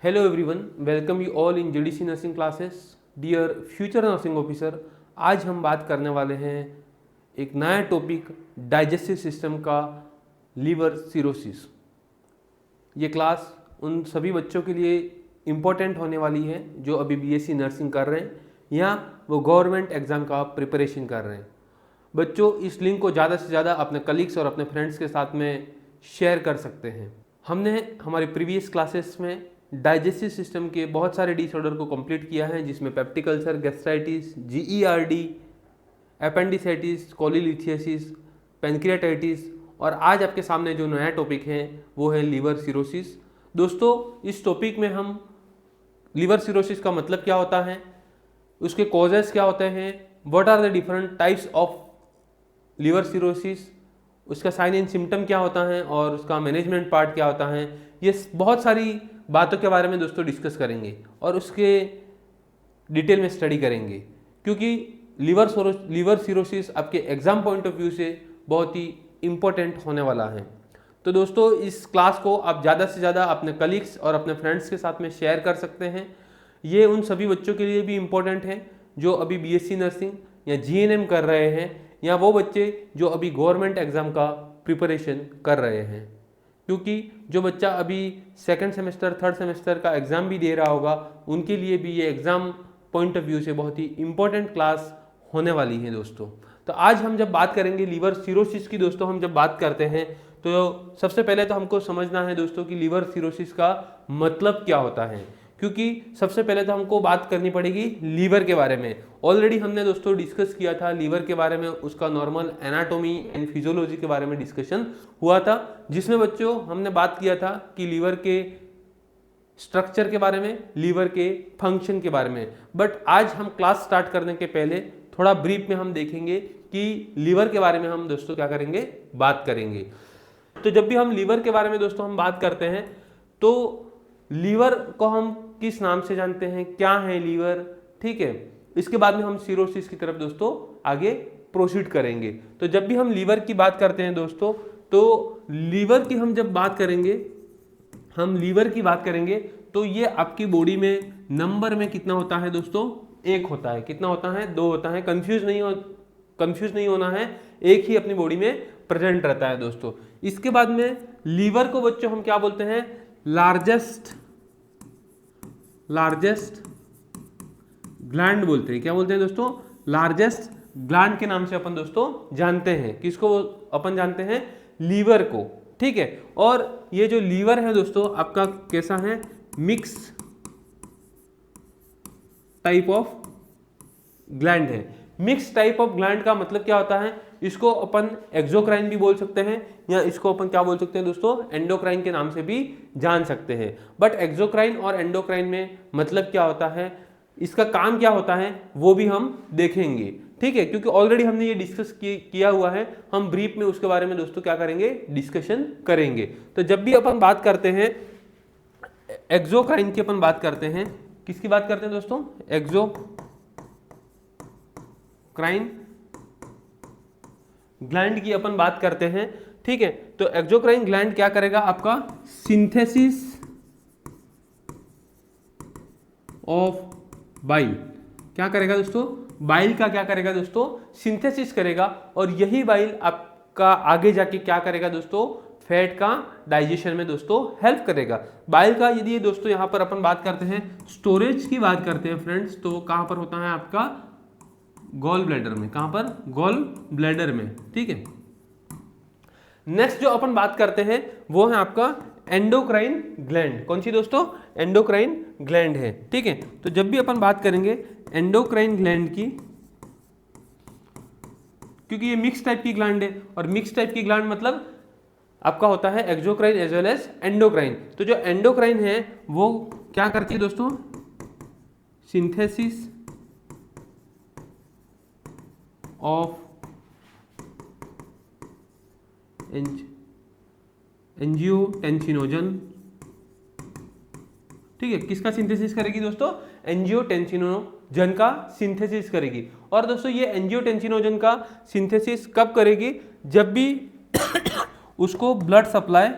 Hello everyone, welcome you all in JDC nursing classes. Dear future nursing officer, आज हम बात करने वाले हैं एक नया टॉपिक डाइजेस्टिव सिस्टम का, लीवर सिरोसिस। ये क्लास उन सभी बच्चों के लिए इम्पोर्टेंट होने वाली है जो अभी बीएससी नर्सिंग कर रहे हैं या वो गवर्नमेंट एग्ज़ाम का प्रिपरेशन कर रहे हैं। बच्चों, इस लिंक को ज़्यादा से ज़्यादा अपने कलीग्स और अपने फ्रेंड्स के साथ में शेयर कर सकते हैं। हमने हमारे प्रीवियस क्लासेस में डाइजेस्टिव सिस्टम के बहुत सारे डिसऑर्डर को कंप्लीट किया है, जिसमें peptic ulcer, gastritis, GERD, appendicitis, cholelithiasis, pancreatitis और आज आपके सामने जो नया टॉपिक है वो है लीवर सिरोसिस। दोस्तों, इस टॉपिक में हम लीवर सिरोसिस का मतलब क्या होता है, उसके कॉजेस क्या होते हैं, what are the different types of liver cirrhosis, उसका साइन एंड सिम्टम क्या होता है और उसका मैनेजमेंट पार्ट क्या होता है, ये बहुत सारी बातों के बारे में दोस्तों डिस्कस करेंगे और उसके डिटेल में स्टडी करेंगे, क्योंकि लीवर सिरोसिस आपके एग्जाम पॉइंट ऑफ व्यू से बहुत ही इम्पोर्टेंट होने वाला है। तो दोस्तों, इस क्लास को आप ज़्यादा से ज़्यादा अपने कलीग्स और अपने फ्रेंड्स के साथ में शेयर कर सकते हैं। ये उन सभी बच्चों के लिए भी इम्पोर्टेंट है जो अभी बीएससी नर्सिंग या जीएनएम कर रहे हैं, या वो बच्चे जो अभी गवर्नमेंट एग्ज़ाम का प्रिपरेशन कर रहे हैं, क्योंकि जो बच्चा अभी सेकंड सेमेस्टर, थर्ड सेमेस्टर का एग्ज़ाम भी दे रहा होगा, उनके लिए भी ये एग्ज़ाम पॉइंट ऑफ व्यू से बहुत ही इम्पोर्टेंट क्लास होने वाली है दोस्तों। तो आज हम जब बात करेंगे लीवर सिरोसिस की, दोस्तों हम जब बात करते हैं तो सबसे पहले तो हमको समझना है दोस्तों कि लीवर सिरोसिस का मतलब क्या होता है, क्योंकि सबसे पहले तो हमको बात करनी पड़ेगी लीवर के बारे में। ऑलरेडी हमने दोस्तों डिस्कस किया था लीवर के बारे में, उसका नॉर्मल एनाटॉमी एंड फिजियोलॉजी के बारे में डिस्कशन हुआ था, जिसमें बच्चों हमने बात किया था कि लीवर के स्ट्रक्चर के बारे में, लीवर के फंक्शन के बारे में। बट आज हम क्लास स्टार्ट करने के पहले थोड़ा ब्रीफ में हम देखेंगे कि लीवर के बारे में हम दोस्तों क्या करेंगे, बात करेंगे। तो जब भी हम लीवर के बारे में दोस्तों हम बात करते हैं तो लीवर को हम किस नाम से जानते हैं, क्या है लीवर, ठीक है। इसके बाद में हम सिरोसिस की तरफ दोस्तों आगे प्रोसीड करेंगे। तो जब भी हम लीवर की बात करते हैं दोस्तों, तो लीवर की हम जब बात करेंगे, हम लीवर की बात करेंगे तो ये आपकी बॉडी में नंबर में कितना होता है दोस्तों, एक होता है। कितना होता है, दो होता है। कंफ्यूज नहीं होना है, एक ही अपनी बॉडी में प्रेजेंट रहता है दोस्तों। इसके बाद में लीवर को बच्चों हम क्या बोलते हैं, लार्जेस्ट ग्लैंड बोलते हैं। क्या बोलते हैं दोस्तों, लार्जेस्ट ग्लैंड के नाम से अपन दोस्तों जानते हैं। किसको अपन जानते हैं, लीवर को, ठीक है। और ये जो लीवर है दोस्तों आपका कैसा है, मिक्स टाइप ऑफ ग्लैंड है। मिक्स टाइप ऑफ ग्लैंड का मतलब क्या होता है, इसको अपन एक्सोक्राइन भी बोल सकते हैं या इसको अपन क्या बोल सकते हैं दोस्तों, एंडोक्राइन के नाम से भी जान सकते हैं। बट एक्सोक्राइन और एंडोक्राइन में मतलब क्या होता है, इसका काम क्या होता है, वो भी हम देखेंगे, ठीक है। क्योंकि ऑलरेडी हमने ये डिस्कस किया हुआ है, हम ब्रीफ में उसके बारे में दोस्तों क्या करेंगे, डिस्कशन करेंगे। तो जब भी अपन बात करते हैं एक्सोक्राइन की, अपन बात करते हैं किसकी बात करते हैं दोस्तों, एक्सोक्राइन ग्लैंड की अपन बात करते हैं, ठीक है। तो एक्सोक्राइन ग्लैंड क्या करेगा, आपका सिंथेसिस ऑफ बाइल क्या करेगा दोस्तों, बाइल का क्या करेगा दोस्तों, सिंथेसिस करेगा। और यही बाइल आपका आगे जाके क्या करेगा दोस्तों, फैट का डाइजेशन में दोस्तों हेल्प करेगा। बाइल का यदि दोस्तों यहाँ पर अपन बात करते हैं, स्टोरेज की बात करते हैं फ्रेंड्स, तो कहाँ पर होता है आपका, गॉल ब्लैडर में। कहां पर, गॉल ब्लैडर में, ठीक है। नेक्स्ट जो अपन बात करते हैं वो है आपका एंडोक्राइन ग्लैंड। कौन सी दोस्तों, एंडोक्राइन ग्लैंड है, ठीक है। तो जब भी अपन बात करेंगे एंडोक्राइन ग्लैंड की, क्योंकि ये मिक्स टाइप की ग्लैंड है, और मिक्स टाइप की ग्लैंड मतलब आपका होता है exocrine as well as endocrine. तो जो एंडोक्राइन है वो क्या करती है दोस्तों, सिंथेसिस ऑफ एंजियोटेंसिनोजन, ठीक है। किसका सिंथेसिस करेगी दोस्तों, एंजियोटेंसिनोजन का सिंथेसिस करेगी। और दोस्तों ये एंजियोटेंसिनोजन का सिंथेसिस कब करेगी, जब भी उसको ब्लड सप्लाई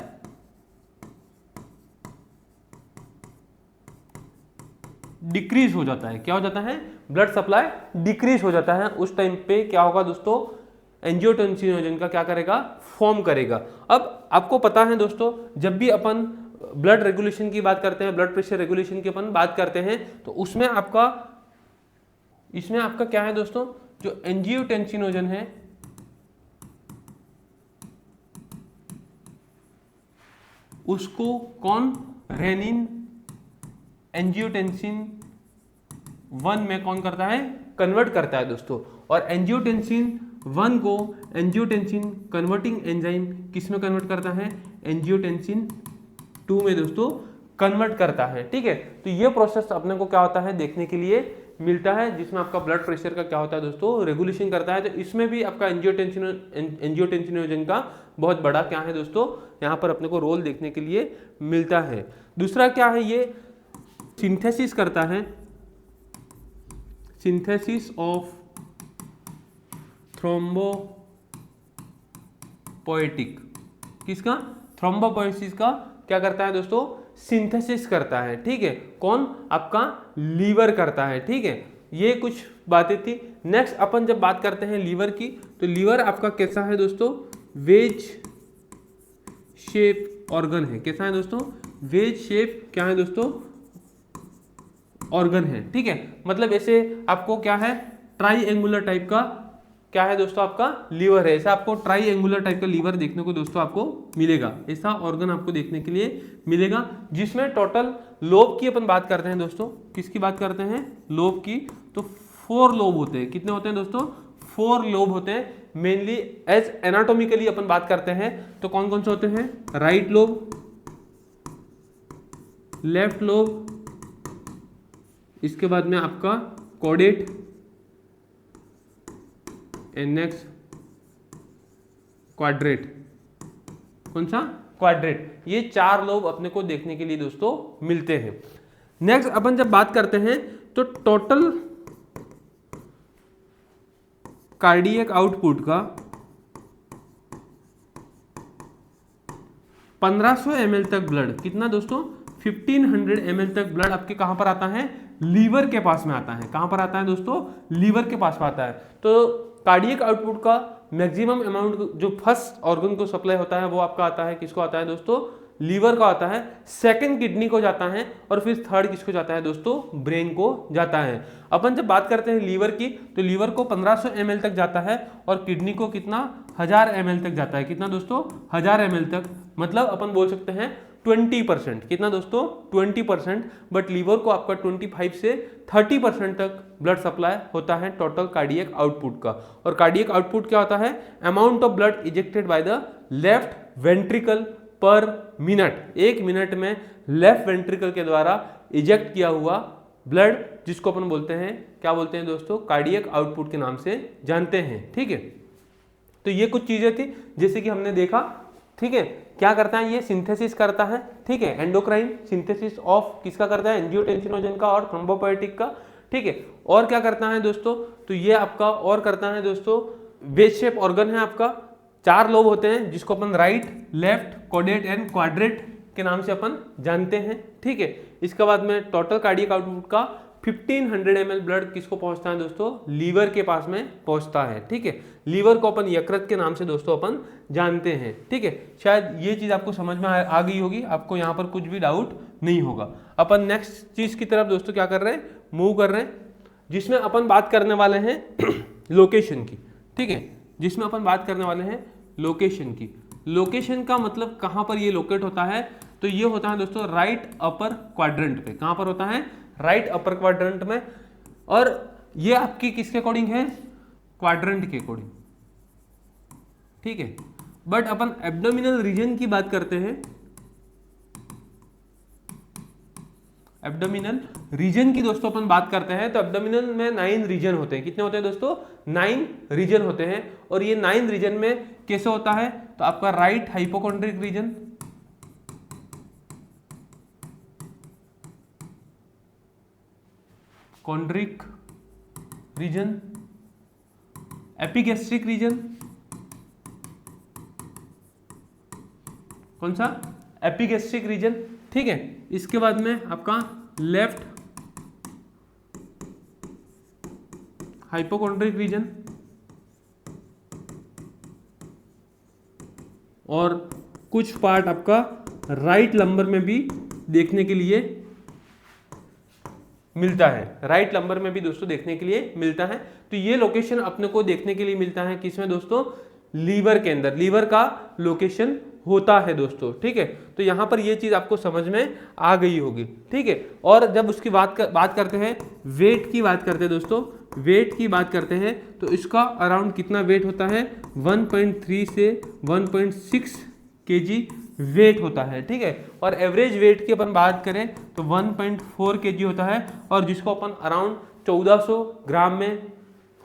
डिक्रीज हो जाता है। क्या हो जाता है? ब्लड सप्लाई डिक्रीज हो जाता है। उस टाइम पे क्या होगा दोस्तों? एंजियोटेंसिनोजन का क्या करेगा? फॉर्म करेगा। अब आपको पता है दोस्तों, जब भी अपन ब्लड रेगुलेशन की बात करते हैं, ब्लड प्रेशर रेगुलेशन की अपन बात करते हैं, तो इसमें आपका क्या है दोस्तों? जो एंजियोटेंसिनोजन है उसको कौन? रेनिन एंजियोटेंसिन 1 में कौन करता है? कन्वर्ट करता है दोस्तों। और एंजियोटेंसिन 1 को एंजियोटेंसिन कन्वर्टिंग एंजाइम किस में कन्वर्ट करता है? एंजियोटेंसिन 2 में दोस्तों कन्वर्ट करता है। ठीक है, तो ये प्रोसेस अपने को क्या होता है देखने के लिए मिलता है, जिसमें आपका ब्लड प्रेशर का क्या होता है दोस्तों? रेगुलेशन करता है। तो इसमें भी आपका एंजियोटेंसिनोजन का बहुत बड़ा क्या है दोस्तों? यहाँ पर अपने को रोल देखने के लिए मिलता है। दूसरा क्या है? ये सिंथेसिस करता है, सिंथेसिस ऑफ थ्रोम्बोपोएटिक। किसका? थ्रोम्बोपोएसिस का क्या करता है दोस्तों? सिंथेसिस करता है। ठीक है, कौन? आपका लीवर करता है। ठीक है, ये कुछ बातें थी। नेक्स्ट अपन जब बात करते हैं लीवर की, तो लीवर आपका कैसा है दोस्तों? वेज शेप ऑर्गन है। कैसा है दोस्तों? वेज शेप क्या है दोस्तों? ऑर्गन है। ठीक है, मतलब ऐसे आपको क्या है? ट्राईएंगुलर टाइप का क्या है दोस्तों? आपका लीवर है। ऐसा आपको ट्राईएंगुलर टाइप का लीवर देखने को दोस्तों आपको मिलेगा। ऐसा ऑर्गन आपको देखने के लिए मिलेगा, जिसमें टोटल लोब की अपन बात करते हैं दोस्तों। किसकी बात करते हैं? लोब की। तो 4 लोब होते हैं। कितने होते हैं दोस्तों? 4 लोब होते हैं। मेनली एज एनाटोमिकली अपन बात करते हैं तो कौन कौन से होते हैं? राइट लोब, लेफ्ट लोब, इसके बाद में आपका कॉर्डेट, एंड नेक्स्ट क्वाड्रेट। कौन सा? क्वाड्रेट। ये 4 लोब अपने को देखने के लिए दोस्तों मिलते हैं। नेक्स्ट अपन जब बात करते हैं तो टोटल कार्डियक आउटपुट का 1500 ml तक ब्लड, कितना दोस्तों? 1500 ml तक ब्लड आपके कहां पर आता है? लीवर के पास में आता है। कहां पर आता है दोस्तों? लीवर के पास में आता है। तो कार्डियक आउटपुट का मैक्सिमम अमाउंट जो फर्स्ट ऑर्गन को सप्लाई होता है वो आपका आता है, किसको आता है दोस्तों? लीवर को आता है। सेकंड किडनी को जाता है, और फिर थर्ड किसको जाता है दोस्तों? ब्रेन को जाता है। अपन जब बात करते हैं लीवर की, तो लीवर को 1500 ml तक जाता है, और किडनी को कितना? 1000 ml तक जाता है। कितना दोस्तों? 1000 ml तक। मतलब अपन बोल सकते हैं 20%। कितना दोस्तों? 20%। बट लीवर को आपका 25 से 30% तक ब्लड सप्लाई होता है टोटल कार्डियक आउटपुट का। और कार्डियक आउटपुट क्या होता है? Amount of blood ejected by the left ventricle पर मिनट। 1 मिनट में लेफ्ट वेंट्रिकल के द्वारा इजेक्ट किया हुआ ब्लड, जिसको अपन बोलते हैं, क्या बोलते हैं दोस्तों? कार्डियक आउटपुट के नाम से जानते हैं। ठीक है, तो ये कुछ चीजें थी जैसे कि हमने देखा। ठीक है, क्या करता है? ये सिंथेसिस करता है। ठीक है, एंडोक्राइन सिंथेसिस ऑफ किसका करता है? एंजियोटेंसिनोजन का और थ्रोम्बोपोएटिक का। ठीक है, और क्या करता है दोस्तों? तो ये आपका और करता है दोस्तों, वेज शेप ऑर्गन है आपका। 4 लोब होते हैं, जिसको अपन right, left, caudate and quadrate के नाम से अपन जानते हैं। ठीक है, इसके बाद में टोटल कार्डियक आउटपुट का 1500 ml ब्लड किसको पहुंचता है दोस्तों? लीवर के पास में पहुंचता है। ठीक है, लीवर को अपन यकृत के नाम से दोस्तों अपन जानते हैं। ठीक है, शायद ये चीज आपको समझ में आ गई होगी, आपको यहाँ पर कुछ भी डाउट नहीं होगा। अपन नेक्स्ट चीज की तरफ दोस्तों क्या कर रहे हैं? मूव कर रहे हैं, जिसमें अपन बात करने वाले हैं लोकेशन की। ठीक है, जिसमें अपन बात करने वाले हैं लोकेशन की। लोकेशन का मतलब कहाँ पर ये लोकेट होता है? तो ये होता है दोस्तों राइट अपर क्वाड्रेंट पे। कहाँ पर होता है? राइट अपर क्वाड्रेंट में। और ये आपकी किसके अकॉर्डिंग है? क्वाड्रेंट के अकॉर्डिंग। ठीक है, बट अपन एब्डोमिनल रीजन की बात करते हैं। एब्डोमिनल रीजन की दोस्तों अपन बात करते हैं, तो एब्डोमिनल में 9 रीजन होते हैं। कितने होते हैं दोस्तों? 9 रीजन होते हैं। और ये 9 रीजन में कैसे होता है? तो आपका right hypochondriac region, chondriac region, epigastric region, कौन सा? Epigastric region. ठीक है, इसके बाद में आपका लेफ्ट हाइपोकॉन्ड्रिक रीजन और कुछ पार्ट आपका राइट लंबर में भी देखने के लिए मिलता है, राइट लंबर में भी दोस्तों देखने के लिए मिलता है। तो ये लोकेशन अपने को देखने के लिए मिलता है किसमें दोस्तों, लीवर के अंदर, लीवर का लोकेशन होता है दोस्तों, ठीक है। तो यहाँ पर ये चीज आपको समझ में आ गई होगी, ठीक है। और जब उसकी बात करते हैं, वेट की बात करते हैं दोस्तों, वेट की बात करते हैं तो इसका अराउंड कितना वेट होता है, 1.3 से 1.6 केजी वेट होता है, ठीक है। और एवरेज वेट की अपन बात करें तो 1.4 केजी होता है, और जिसको अपन अराउंड 1400 ग्राम में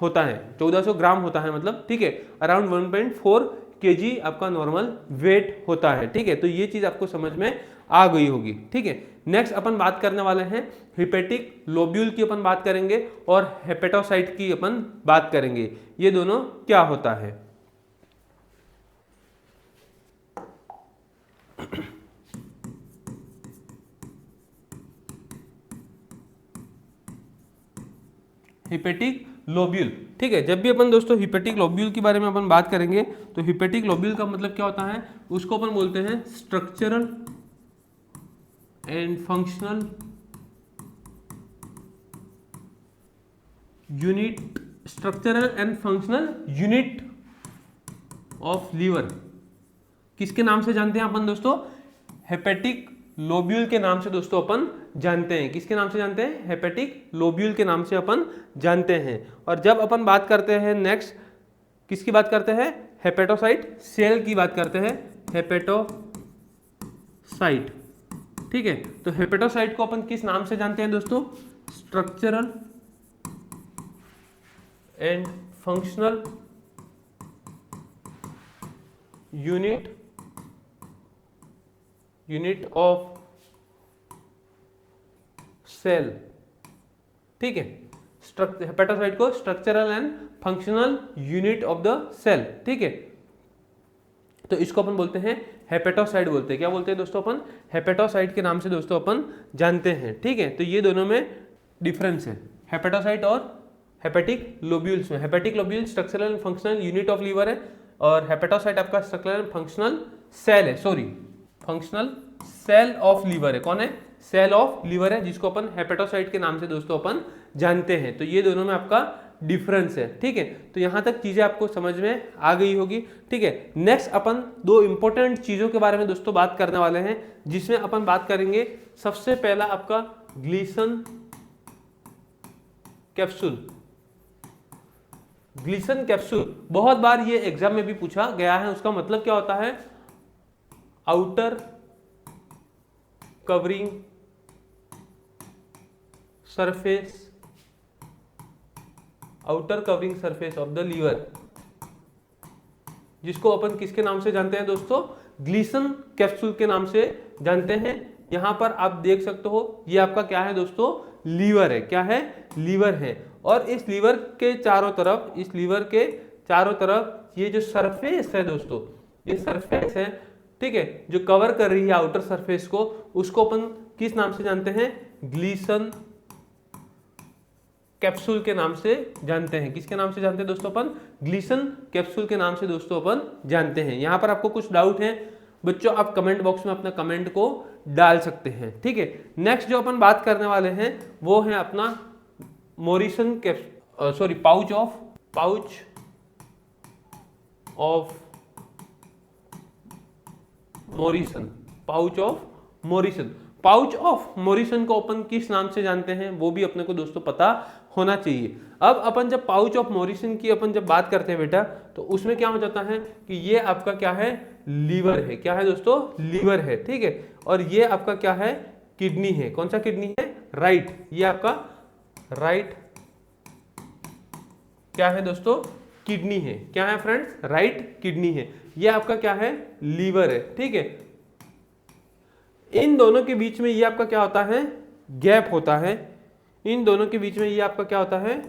होता है, 1400 ग्राम होता है मतलब, ठीक है। अराउंड 1.4 केजी आपका नॉर्मल वेट होता है, ठीक है। तो ये चीज आपको समझ में आ गई होगी, ठीक है। नेक्स्ट अपन बात करने वाले हैं हिपेटिक लोब्यूल की, अपन बात करेंगे, और हेपेटोसाइट की अपन बात करेंगे। ये दोनों क्या होता है। हिपेटिक लोब्यूल, ठीक है। जब भी अपन दोस्तों हिपेटिक लोब्यूल के बारे में अपन बात करेंगे तो हिपेटिक लोब्यूल का मतलब क्या होता है, उसको अपन बोलते हैं structural and functional unit, structural and functional unit of liver. किसके नाम से जानते हैं अपन दोस्तों, हेपेटिक लोब्यूल के नाम से दोस्तों अपन जानते हैं। किसके नाम से जानते हैं, हेपेटिक लोब्यूल के नाम से अपन जानते हैं। और जब अपन बात करते हैं नेक्स्ट, किसकी बात करते हैं, हेपेटोसाइट सेल की बात करते हैं, हेपेटोसाइट, ठीक है। तो हेपेटोसाइट को अपन किस नाम से जानते हैं दोस्तों, structural and functional unit of cell, ठीक है। हेपेटोसाइट को structural and functional unit of the cell, ठीक है। तो इसको अपन बोलते हैं हेपेटोसाइट बोलते हैं। क्या बोलते हैं दोस्तों अपन, हेपेटोसाइट के नाम से दोस्तों अपन जानते हैं, ठीक है। तो ये दोनों में डिफरेंस है, हेपेटोसाइट और हेपेटिक लोब्यूल्स में। Hepatic lobule structural and functional unit of liver है, और हेपेटोसाइट आपका स्ट्रक्चरल एंड फंक्शनल सेल है, sorry functional cell of liver है। कौन है, सेल ऑफ लीवर है, जिसको अपन हेपेटोसाइट के नाम से दोस्तों अपन जानते हैं। तो ये दोनों में आपका डिफरेंस है, ठीक है। तो यहां तक चीजें आपको समझ में आ गई होगी, ठीक है। नेक्स्ट अपन दो इंपॉर्टेंट चीजों के बारे में दोस्तों बात करने वाले हैं, जिसमें अपन बात करेंगे सबसे पहला आपका ग्लीसन कैप्सूल। ग्लीसन कैप्सूल बहुत बार ये एग्जाम में भी पूछा गया है। उसका मतलब क्या होता है, outer covering surface, outer covering surface of the liver, जिसको अपन किसके नाम से जानते हैं दोस्तों, ग्लीसन कैप्सूल के नाम से जानते हैं। यहां पर आप देख सकते हो, ये आपका क्या है दोस्तों, लीवर है। क्या है, लीवर है। और इस लीवर के चारों तरफ, इस लीवर के चारों तरफ ये जो सरफेस है दोस्तों, ये सरफेस है, ठीक है, जो कवर कर रही है आउटर सरफेस को, उसको अपन किस नाम से जानते हैं, ग्लीसन कैप्सूल के नाम से जानते हैं। किसके नाम से जानते हैं दोस्तों अपन, ग्लीसन कैप्सूल के नाम से दोस्तों अपन जानते हैं। यहां पर आपको कुछ डाउट है बच्चों, आप कमेंट बॉक्स में अपना कमेंट को डाल सकते हैं, ठीक है। नेक्स्ट जो अपन बात करने वाले हैं वो है अपना Morrison pouch of Morrison. Pouch of Morrison को अपन किस नाम से जानते हैं वो भी अपने को दोस्तों पता होना चाहिए। अब अपन जब पाउच ऑफ मोरिसन की अपन जब बात करते हैं बेटा, तो उसमें क्या हो जाता है कि ये आपका क्या है, लीवर है। क्या है दोस्तों, लीवर है, ठीक है। और ये आपका क्या है, किडनी है। कौन सा किडनी है, राइट। ये आपका राइट क्या है दोस्तों, किडनी है। क्या है फ्रेंड्स, राइट किडनी है। ये आपका क्या है, लीवर है, ठीक है। इन दोनों के बीच में ये आपका क्या होता है, गैप होता है। इन दोनों के बीच में ये आपका क्या होता है,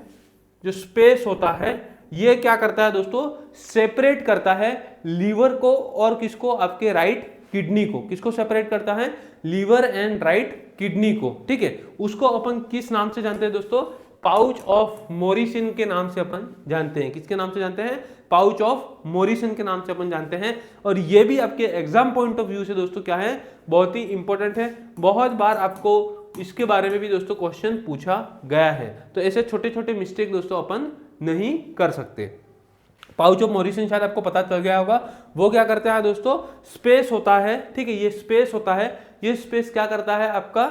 जो स्पेस होता है, ये क्या करता है दोस्तों, सेपरेट करता है लीवर को और किसको, आपके राइट किडनी को। किसको सेपरेट करता है, लीवर एंड राइट किडनी को, ठीक है। उसको अपन किस नाम से जानते हैं दोस्तों, पाउच ऑफ मोरिसन के नाम से अपन जानते हैं। किसके नाम से जानते हैं? पाउच ऑफ मोरिसन के नाम से अपन जानते हैं। और ये भी आपके एग्जाम पॉइंट ऑफ व्यू से दोस्तों क्या है, बहुत ही इंपॉर्टेंट है। बहुत बार आपको इसके बारे में भी दोस्तों क्वेश्चन पूछा गया है, तो ऐसे छोटे छोटे मिस्टेक दोस्तों अपन नहीं कर सकते। पाउच ऑफ मोरिसन शायद आपको पता चल गया होगा, वो क्या करता है दोस्तों, स्पेस होता है, ठीक है, ये स्पेस होता है, ये स्पेस क्या करता है आपका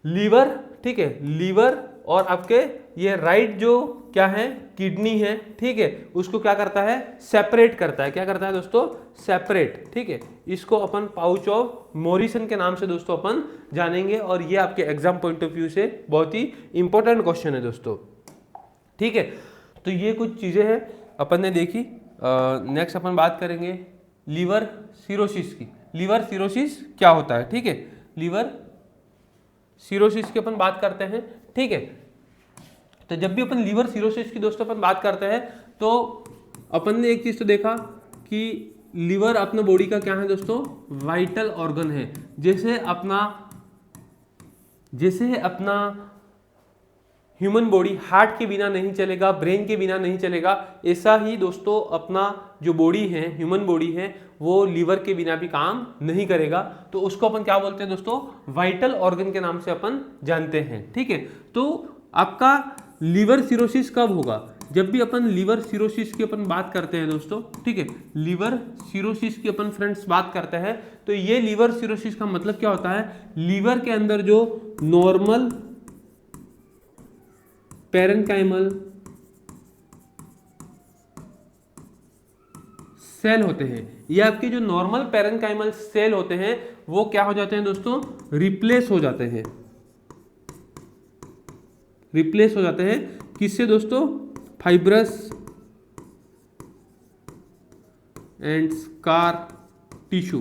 लीवर, ठीक है, लीवर और आपके ये राइट जो क्या है किडनी है, ठीक है, उसको क्या करता है, सेपरेट करता है। क्या करता है दोस्तों, सेपरेट, ठीक है। इसको अपन पाउच ऑफ मोरिसन के नाम से दोस्तों अपन जानेंगे, और ये आपके एग्जाम पॉइंट ऑफ व्यू से बहुत ही इंपॉर्टेंट क्वेश्चन है दोस्तों, ठीक है। तो ये कुछ चीजें हैं अपन ने देखी। नेक्स्ट अपन बात करेंगे लीवर सिरोसिस की। लीवर सिरोसिस क्या होता है, ठीक है, लीवर सिरोसिस की अपन बात करते हैं, ठीक है। तो जब भी अपन लीवर सिरोसिस की दोस्तों अपन बात करते हैं, तो अपन ने एक चीज तो देखा कि लीवर अपना बॉडी का क्या है दोस्तों, वाइटल ऑर्गन है। जैसे अपना ह्यूमन बॉडी हार्ट के बिना नहीं चलेगा, ब्रेन के बिना नहीं चलेगा, ऐसा ही दोस्तों अपना जो बॉडी है, ह्यूमन बॉडी है, वो लीवर के बिना भी काम नहीं करेगा। तो उसको अपन क्या बोलते हैं दोस्तों, वाइटल ऑर्गन के नाम से अपन जानते हैं, ठीक है। तो आपका लीवर सिरोसिस कब होगा, जब भी अपन लीवर सिरोसिस की अपन बात करते हैं दोस्तों, ठीक है, लीवर सिरोसिस की अपन फ्रेंड्स बात करते हैं, तो ये लीवर सिरोसिस का मतलब क्या होता है, लीवर के अंदर जो नॉर्मल पैरेन्काइमल सेल होते हैं, ये आपके जो नॉर्मल पैरेन्काइमल सेल होते हैं वो क्या हो जाते हैं दोस्तों, रिप्लेस हो जाते हैं। रिप्लेस हो जाते हैं किससे दोस्तों, fibrous and scar tissue,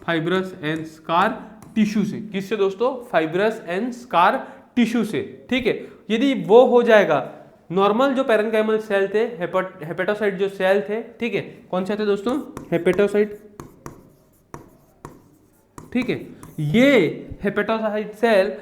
fibrous and scar tissue से। किससे दोस्तों, फाइब्रस एंड स्कार टिश्यू से, ठीक है। यदि वो हो जाएगा, नॉर्मल जो पैरेन्काइमल सेल थे, हेपेटोसाइट जो सेल थे, ठीक है, कौन से थे दोस्तों, हेपेटोसाइट, ठीक है, ये हेपेटोसाइट सेल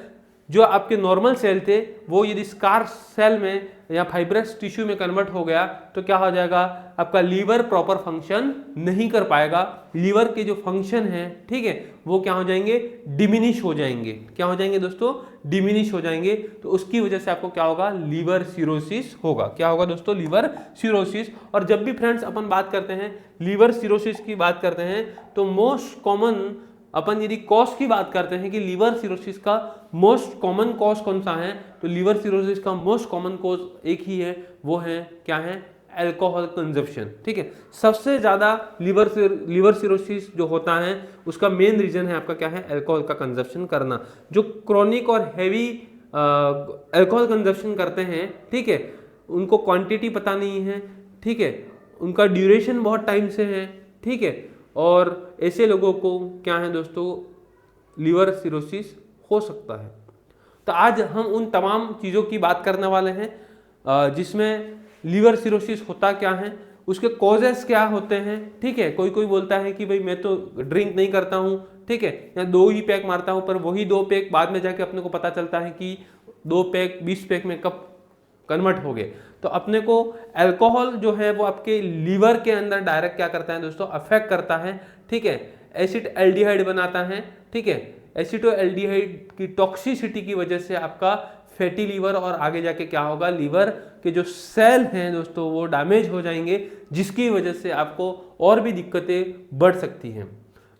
जो आपके नॉर्मल सेल थे, वो यदि स्कार सेल में या फाइब्रस टिश्यू में कन्वर्ट हो गया तो क्या हो जाएगा, आपका लीवर प्रॉपर फंक्शन नहीं कर पाएगा। लीवर के जो फंक्शन है, ठीक है, वो क्या हो जाएंगे, डिमिनिश हो जाएंगे। क्या हो जाएंगे दोस्तों, डिमिनिश हो जाएंगे। तो उसकी वजह से आपको क्या होगा, लीवर सिरोसिस होगा। क्या होगा दोस्तों, लीवर सिरोसिस। और जब भी फ्रेंड्स अपन बात करते हैं लीवर सिरोसिस की बात करते हैं, तो मोस्ट कॉमन अपन यदि कॉज की बात करते हैं कि लीवर सिरोसिस का मोस्ट कॉमन कॉज कौन सा है, तो लीवर सिरोसिस का मोस्ट कॉमन कॉज एक ही है, वो है क्या है, अल्कोहल कंजप्शन, ठीक है। सबसे ज्यादा लीवर सिरोसिस जो होता है उसका मेन रीजन है आपका क्या है, अल्कोहल का कंजप्शन करना। जो क्रॉनिक और हैवी अल्कोहल कंजप्शन करते हैं, ठीक है, उनको क्वांटिटी पता नहीं है, ठीक है, उनका ड्यूरेशन बहुत टाइम से है, ठीक है, और ऐसे लोगों को क्या है दोस्तों, लीवर सिरोसिस हो सकता है। तो आज हम उन तमाम चीज़ों की बात करने वाले हैं जिसमें लीवर सिरोसिस होता क्या है, उसके कॉजेस क्या होते हैं, ठीक है। कोई कोई बोलता है कि भाई मैं तो ड्रिंक नहीं करता हूँ, ठीक है, या 2 ही पैक मारता हूँ, पर वही 2 पैक बाद में जाके अपने को पता चलता है कि 2 पैक 20 पैक में कब कन्वर्ट हो गए। तो अपने को अल्कोहल जो है वो आपके लीवर के अंदर डायरेक्ट क्या करता है दोस्तों, अफेक्ट करता है, ठीक है, एसिड एल्डिहाइड बनाता है, ठीक है। एसिटो एल्डिहाइड की टॉक्सिसिटी की वजह से आपका फैटी लीवर और आगे जाके क्या होगा, लीवर के जो सेल हैं दोस्तों वो डैमेज हो जाएंगे, जिसकी वजह से आपको और भी दिक्कतें बढ़ सकती हैं।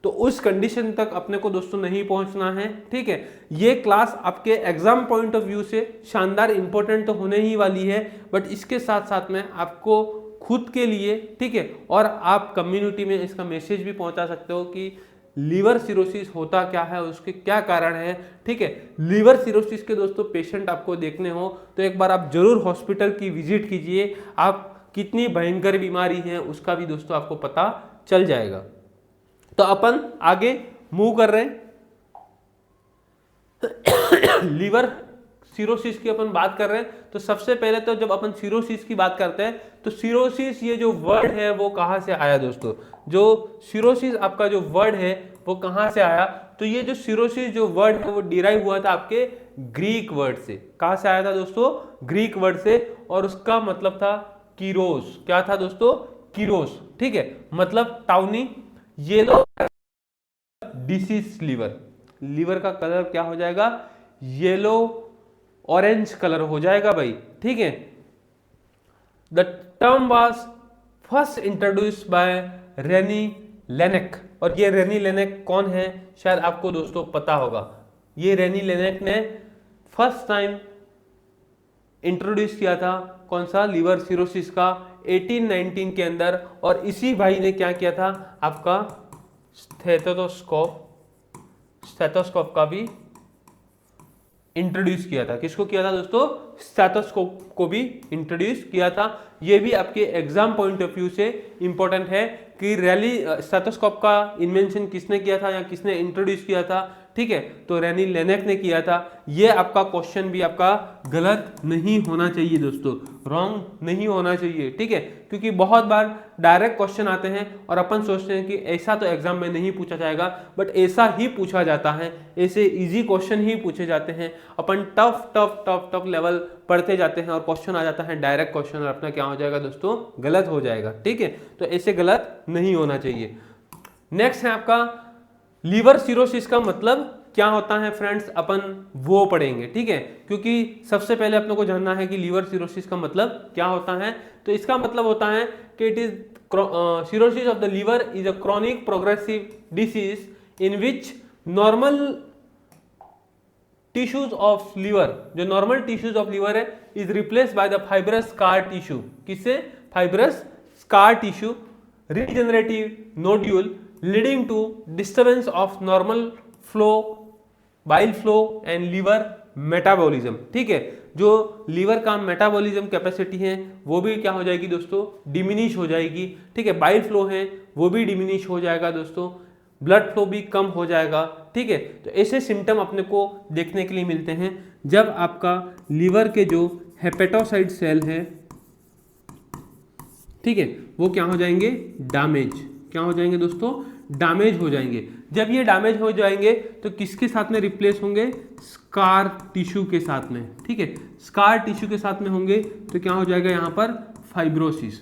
तो उस कंडीशन तक अपने को दोस्तों नहीं पहुंचना है, ठीक है। ये क्लास आपके एग्जाम पॉइंट ऑफ व्यू से शानदार इंपॉर्टेंट तो होने ही वाली है, बट इसके साथ साथ में आपको खुद के लिए, ठीक है, और आप कम्युनिटी में इसका मैसेज भी पहुंचा सकते हो कि लीवर सिरोसिस होता क्या है, उसके क्या कारण है, ठीक है। लीवर सिरोसिस के दोस्तों पेशेंट आपको देखने हो तो एक बार आप जरूर हॉस्पिटल की विजिट कीजिए, आप कितनी भयंकर बीमारी है उसका भी दोस्तों आपको पता चल जाएगा। तो अपन आगे मूव कर रहे हैं, लीवर सिरोसिस की अपन बात कर रहे हैं। तो सबसे पहले तो जब अपन सिरोसिस की बात करते हैं तो सिरोसिस ये जो वर्ड है वो कहाँ से आया दोस्तों, जो सिरोसिस आपका जो वर्ड है वो कहाँ से आया, तो ये जो सिरोसिस जो वर्ड है वो डिराइव हुआ था आपके ग्रीक वर्ड से। कहां से आया था दोस्तों? ग्रीक वर्ड से, और उसका मतलब था कीरोस। क्या था दोस्तों? कीरोस। ठीक है, मतलब tawny yellow disease liver. Liver का कलर क्या हो जाएगा? येलो ऑरेंज कलर हो जाएगा भाई। ठीक है, the term was first introduced by rainy Laennec. और ये रेनी लेनेक कौन है? शायद आपको दोस्तों पता होगा। ये रेनी लेनेक ने फर्स्ट टाइम इंट्रोड्यूस किया था कौन सा? लीवर सिरोसिस का 1819 के अंदर। और इसी भाई ने क्या किया था? आपका स्टेथोस्कोप का भी इंट्रोड्यूस किया था। किसको किया था दोस्तों? स्टेथोस्कोप को भी इंट्रोड्यूस किया था। ये भी आपके एग्जाम पॉइंट ऑफ व्यू से इंपॉर्टेंट है कि रैली स्टेथोस्कोप का इन्वेंशन किसने किया था या किसने इंट्रोड्यूस किया था। ठीक है, तो रेनी लेनेक ने किया था। ये आपका क्वेश्चन भी आपका गलत नहीं होना चाहिए दोस्तों, रॉन्ग नहीं होना चाहिए। ठीक है, क्योंकि बहुत बार डायरेक्ट क्वेश्चन आते हैं और अपन सोचते हैं कि ऐसा तो एग्जाम में नहीं पूछा जाएगा, बट ऐसा ही पूछा जाता है। ऐसे इजी क्वेश्चन ही पूछे जाते हैं। अपन tough tough tough tough level पढ़ते जाते हैं और क्वेश्चन आ जाता है डायरेक्ट क्वेश्चन, और अपना क्या हो जाएगा दोस्तों? गलत हो जाएगा। ठीक है, तो ऐसे गलत नहीं होना चाहिए। नेक्स्ट है आपका लीवर सिरोसिस का मतलब क्या होता है फ्रेंड्स, अपन वो पढ़ेंगे। ठीक है, क्योंकि सबसे पहले अपने को जानना है कि लीवर सिरोसिस का मतलब क्या होता है। तो इसका मतलब होता है कि it is cirrhosis of the liver is a chronic progressive disease in which normal tissues of liver, जो नॉर्मल टिश्यूज ऑफ लीवर है, is replace by the fibrous scar tissue. किससे? Fibrous scar tissue, regenerative nodule leading to disturbance of normal flow, bile flow and liver metabolism। ठीक है, जो liver का metabolism capacity है वो भी क्या हो जाएगी दोस्तों? डिमिनिश हो जाएगी। ठीक है, बाइल फ्लो है वो भी डिमिनिश हो जाएगा दोस्तों, ब्लड फ्लो भी कम हो जाएगा। ठीक है, तो ऐसे सिम्टम अपने को देखने के लिए मिलते हैं जब आपका लीवर के जो हेपेटोसाइट सेल है, ठीक है, वो क्या हो जाएंगे? डैमेज। क्या हो जाएंगे दोस्तों? डैमेज हो जाएंगे। जब ये डैमेज हो जाएंगे तो किसके साथ में रिप्लेस होंगे? स्कार टिश्यू के साथ में। ठीक है, स्कार टिश्यू के साथ में होंगे तो क्या हो जाएगा यहाँ पर? फाइब्रोसिस।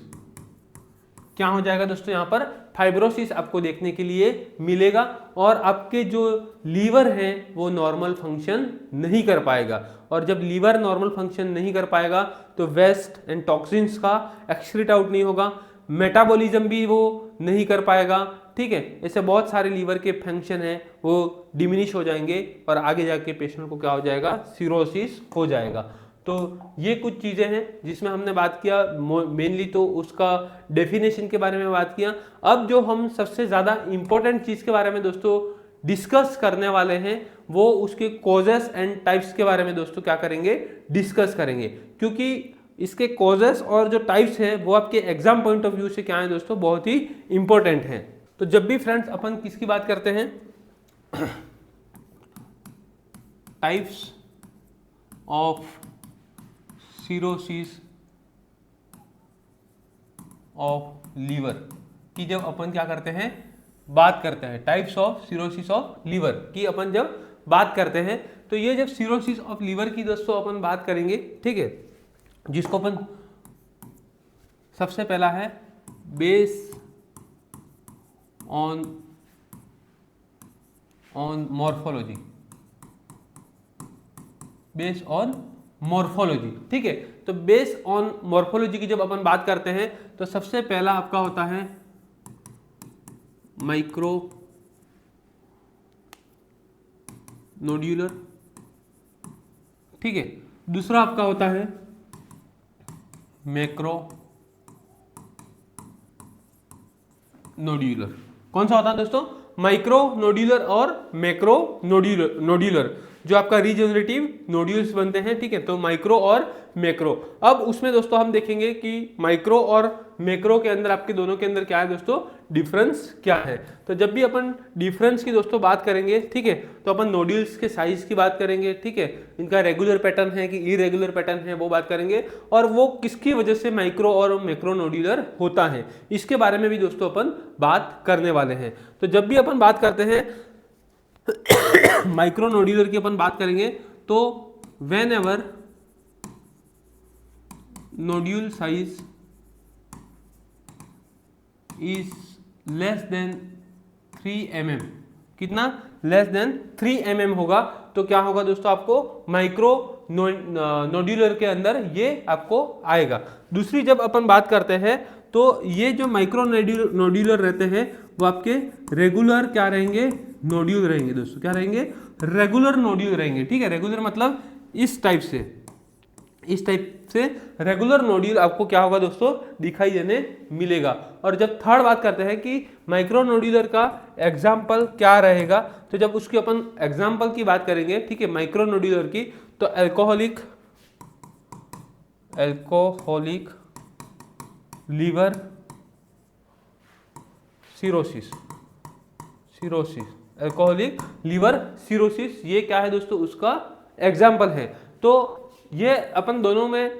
क्या हो जाएगा दोस्तों? यहाँ पर फाइब्रोसिस आपको देखने के लिए मिलेगा, और आपके जो लीवर है वो नॉर्मल फंक्शन नहीं कर पाएगा। और जब लीवर नॉर्मल फंक्शन नहीं कर पाएगा तो वेस्ट एंड टॉक्सिन्स का एक्सक्रीट आउट नहीं होगा, मेटाबॉलिज्म भी वो नहीं कर पाएगा। ठीक है, ऐसे बहुत सारे लीवर के फंक्शन हैं वो डिमिनिश हो जाएंगे, और आगे जाके पेशेंट को क्या हो जाएगा? सिरोसिस हो जाएगा। तो ये कुछ चीज़ें हैं जिसमें हमने बात किया, मेनली तो उसका डेफिनेशन के बारे में बात किया। अब जो हम सबसे ज़्यादा इंपॉर्टेंट चीज़ के बारे में दोस्तों डिस्कस करने वाले हैं वो उसके कॉजेस एंड टाइप्स के बारे में दोस्तों क्या करेंगे? डिस्कस करेंगे, क्योंकि इसके कॉजेस और जो टाइप्स हैं वो आपके एग्जाम पॉइंट ऑफ व्यू से क्या है दोस्तों? बहुत ही इंपॉर्टेंट हैं। तो जब भी फ्रेंड्स अपन किसकी बात करते हैं? Types of cirrhosis of liver की जब अपन क्या करते हैं? बात करते हैं। Types of cirrhosis of liver की अपन जब बात करते हैं, तो ये जब सिरोसिस ऑफ लीवर की दोस्तों अपन बात करेंगे, ठीक है, जिसको अपन सबसे पहला है base on morphology. Base on morphology. ठीक है, तो बेस ऑन मॉर्फोलॉजी की जब अपन बात करते हैं तो सबसे पहला आपका होता है माइक्रो नोड्यूलर। ठीक है, दूसरा आपका होता है मैक्रो नोड्यूलर। कौन सा होता है दोस्तों? माइक्रो नोड्यूलर और मैक्रो नोड्यूलर जो आपका रीजनरेटिव नोड्यूल्स बनते हैं। ठीक है, तो माइक्रो और मैक्रो। अब उसमें दोस्तों हम देखेंगे कि माइक्रो और मैक्रो के अंदर आपके दोनों के अंदर क्या है दोस्तों? डिफरेंस क्या है। तो जब भी अपन डिफरेंस की दोस्तों बात करेंगे, ठीक है, तो अपन नोड्यूल्स के साइज की बात करेंगे। ठीक है, इनका रेगुलर पैटर्न है कि इरेगुलर पैटर्न है वो बात करेंगे, और वो किसकी वजह से माइक्रो और मैक्रो नोड्यूलर होता है इसके बारे में भी दोस्तों अपन बात करने वाले हैं। तो जब भी अपन बात करते हैं माइक्रो नोड्यूलर की अपन बात करेंगे तो when ever nodule size is less than 3 mm, कितना लेस देन 3 mm होगा तो क्या होगा दोस्तों, आपको माइक्रो नोड्यूलर के अंदर ये आपको आएगा। दूसरी जब अपन बात करते हैं तो ये जो माइक्रो नोड्यूलर रहते हैं वो आपके रेगुलर क्या रहेंगे, नोड्यूल रहेंगे दोस्तों। क्या रहेंगे, रेगुलर नोड्यूल रहेंगे। ठीक है, रेगुलर मतलब इस टाइप से रेगुलर नोड्यूल आपको क्या होगा दोस्तों, दिखाई देने मिलेगा। और जब थर्ड बात करते हैं कि माइक्रो नोड्यूलर का एग्जाम्पल क्या रहेगा, तो जब उसकी अपन एग्जाम्पल की बात करेंगे, ठीक है, माइक्रो नोड्यूलर की, तो alcoholic liver cirrhosis, alcoholic liver cirrhosis, ये क्या है दोस्तों, उसका एग्जाम्पल है। तो ये अपन दोनों में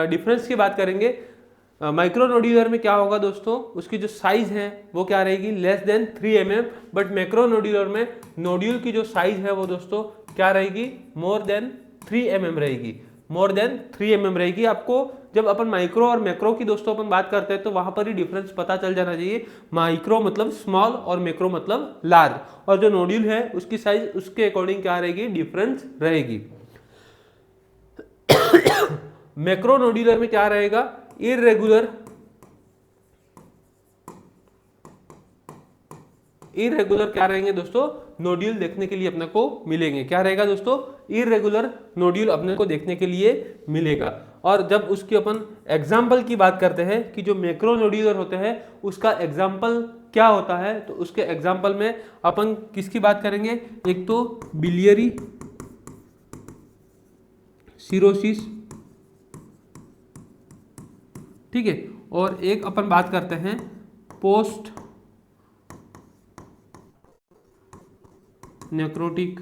डिफरेंस की बात करेंगे। माइक्रो नोड्यूलर में क्या होगा दोस्तों, उसकी जो साइज है वो क्या रहेगी, less than 3 mm, but macro nodular में नोड्यूल की जो साइज है वो दोस्तों क्या रहेगी, मोर देन 3 mm रहेगी, मोर देन 3 mm रहेगी। आपको जब अपन माइक्रो और मैक्रो की दोस्तों अपन बात करते हैं तो वहां पर ही डिफरेंस पता चल जाना चाहिए। माइक्रो मतलब स्मॉल और मैक्रो मतलब लार्ज, और जो नोड्यूल है उसकी साइज उसके अकॉर्डिंग क्या रहेगी, डिफरेंस रहेगी। मैक्रो नोड्यूलर में क्या रहेगा, इरेगुलर क्या रहेंगे दोस्तों, नोड्यूल देखने के लिए अपने को मिलेंगे। क्या रहेगा दोस्तों, इरेगुलर नोड्यूल अपने को देखने के लिए मिलेगा। और जब उसकी अपन एग्जाम्पल की बात करते हैं कि जो मैक्रो नोड्यूलर होते हैं उसका एग्जाम्पल क्या होता है, तो उसके एग्जाम्पल में अपन किसकी बात करेंगे, एक तो बिलियरी सिरोसिस, ठीक है, और एक अपन बात करते हैं पोस्ट नेक्रोटिक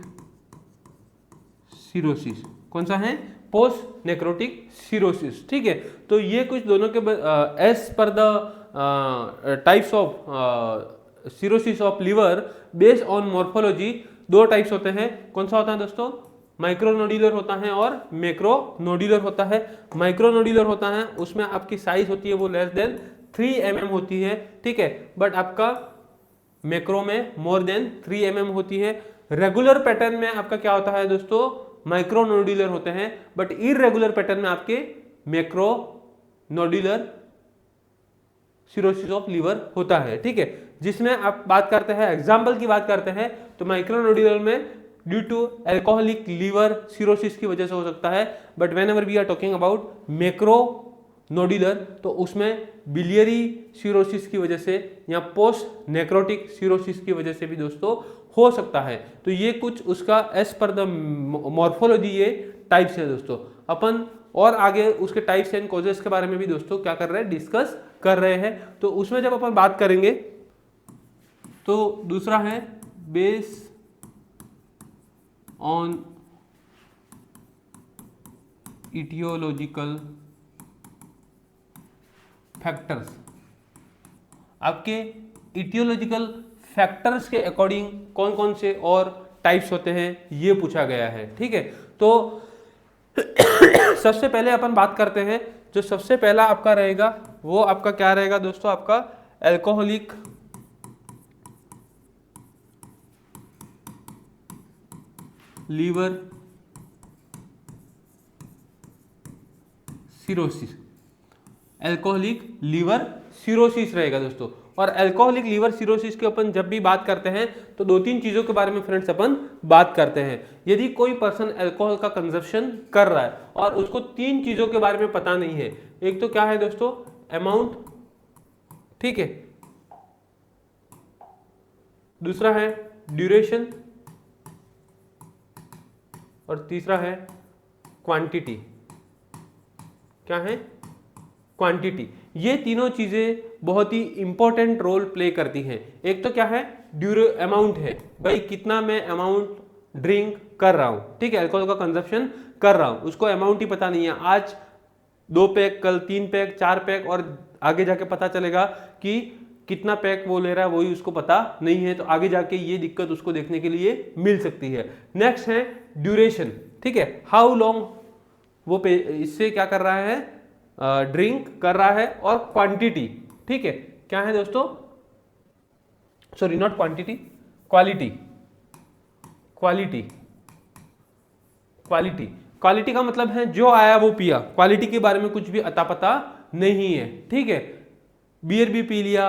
सिरोसिस। कौन सा है, पोस्ट नेक्रोटिक सिरोसिस। ठीक है, तो ये कुछ दोनों के as per the types of cirrhosis of liver based on morphology, दो टाइप्स होते हैं। कौन सा होता है दोस्तों, माइक्रो नोड्यूलर होता है और मैक्रो नोड्यूलर होता है। माइक्रो नोड्यूलर होता है उसमें आपकी साइज होती है वो लेस देन 3 mm होती है, ठीक है, बट आपका मैक्रो में मोर देन 3 mm होती है। रेगुलर पैटर्न में आपका क्या होता है दोस्तों, माइक्रो नोड्यूलर होते हैं, बट इरेगुलर पैटर्न में आपके macro nodular cirrhosis of liver होता है। ठीक है, जिसमें आप बात करते हैं, एग्जाम्पल की बात करते हैं, तो माइक्रो नोड्यूलर में due to alcoholic liver cirrhosis की वजह से हो सकता है, but whenever we are talking about macronodular तो उसमें बिलियरी सिरोसिस की वजह से या पोस्ट नेक्रोटिक सिरोसिस की वजह से भी दोस्तों हो सकता है। तो ये कुछ उसका एज पर द मॉर्फोलॉजी ये टाइप्स है दोस्तों। अपन और आगे उसके टाइप्स एंड कॉजेस के बारे में भी दोस्तों क्या कर रहे हैं, डिस्कस कर रहे हैं। तो उसमें जब अपन बात करेंगे तो दूसरा है बेस ऑन इटियोलॉजिकल फैक्टर्स। आपके इटियोलॉजिकल फैक्टर्स के अकॉर्डिंग कौन कौन से और टाइप्स होते हैं ये पूछा गया है। ठीक है, तो सबसे पहले अपन बात करते हैं, जो सबसे पहला आपका रहेगा वो आपका क्या रहेगा दोस्तों, आपका alcoholic liver cirrhosis. Alcoholic liver cirrhosis रहेगा दोस्तों। और अल्कोहलिक लीवर सिरोसिस के अपन जब भी बात करते हैं तो दो तीन चीजों के बारे में फ्रेंड्स अपन बात करते हैं। यदि कोई पर्सन अल्कोहल का कंजप्शन कर रहा है और उसको तीन चीजों के बारे में पता नहीं है, एक तो क्या है दोस्तों, अमाउंट, ठीक है, दूसरा है ड्यूरेशन और तीसरा है क्वांटिटी। क्या है, क्वांटिटी। ये तीनों चीजें बहुत ही इंपॉर्टेंट रोल प्ले करती हैं। एक तो क्या है, अमाउंट है, भाई कितना मैं अमाउंट ड्रिंक कर रहा हूं, ठीक है, अल्कोहल का कंजप्शन कर रहा हूं, उसको अमाउंट ही पता नहीं है। आज 2 पैक, कल 3 पैक, 4 पैक और आगे जाके पता चलेगा कि कितना पैक वो ले रहा है वही उसको पता नहीं है, तो आगे जाके ये दिक्कत उसको देखने के लिए मिल सकती है। नेक्स्ट है ड्यूरेशन, ठीक है, हाउ लॉन्ग वो इससे क्या कर रहा है, ड्रिंक कर रहा है, और क्वांटिटी, ठीक है, क्या है दोस्तों, sorry not quantity, quality, quality, quality, quality का मतलब है जो आया वो पिया, क्वालिटी के बारे में कुछ भी अता पता नहीं है, ठीक है, बियर भी पी लिया,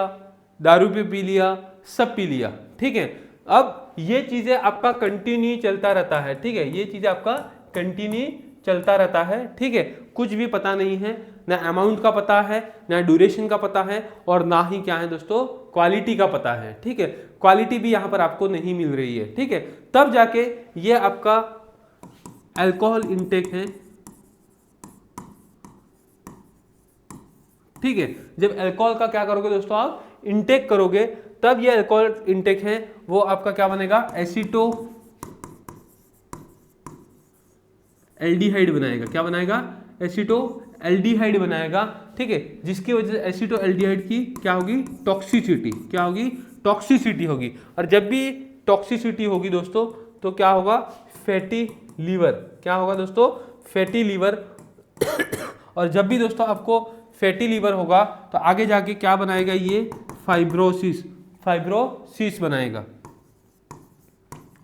दारू भी पी लिया, सब पी लिया, ठीक है। अब ये चीजें आपका कंटिन्यू चलता रहता है, ठीक है, ये चीजें आपका कंटिन्यू चलता रहता है, ठीक है, कुछ भी पता नहीं है, ना अमाउंट का पता है, ना ड्यूरेशन का पता है, और ना ही क्या है दोस्तों क्वालिटी का पता है, ठीक है, क्वालिटी भी यहाँ पर आपको नहीं मिल रही है, ठीक है, तब जाके ये आपका अल्कोहल इनटेक है, ठीक है। जब अल्कोहल का क्या करोगे दोस्तों, आप इनटेक करोगे, तब ये अल्कोहल इनटेक है वो आपका क्या बनेगा, एसीटो एल्डिहाइड बनाएगा, क्या बनाएगा, एसीटो एल्डिहाइड बनाएगा, ठीक है, जिसकी वजह से एसीटो एल्डिहाइड की क्या होगी, टॉक्सिसिटी, क्या होगी, टॉक्सिसिटी होगी, और जब भी टॉक्सिसिटी होगी दोस्तों तो क्या होगा, फैटी लीवर, क्या होगा दोस्तों, फैटी लीवर और जब भी दोस्तों आपको फैटी लीवर होगा तो आगे जाके क्या बनाएगा, ये फाइब्रोसिस, फाइब्रोसिस बनाएगा,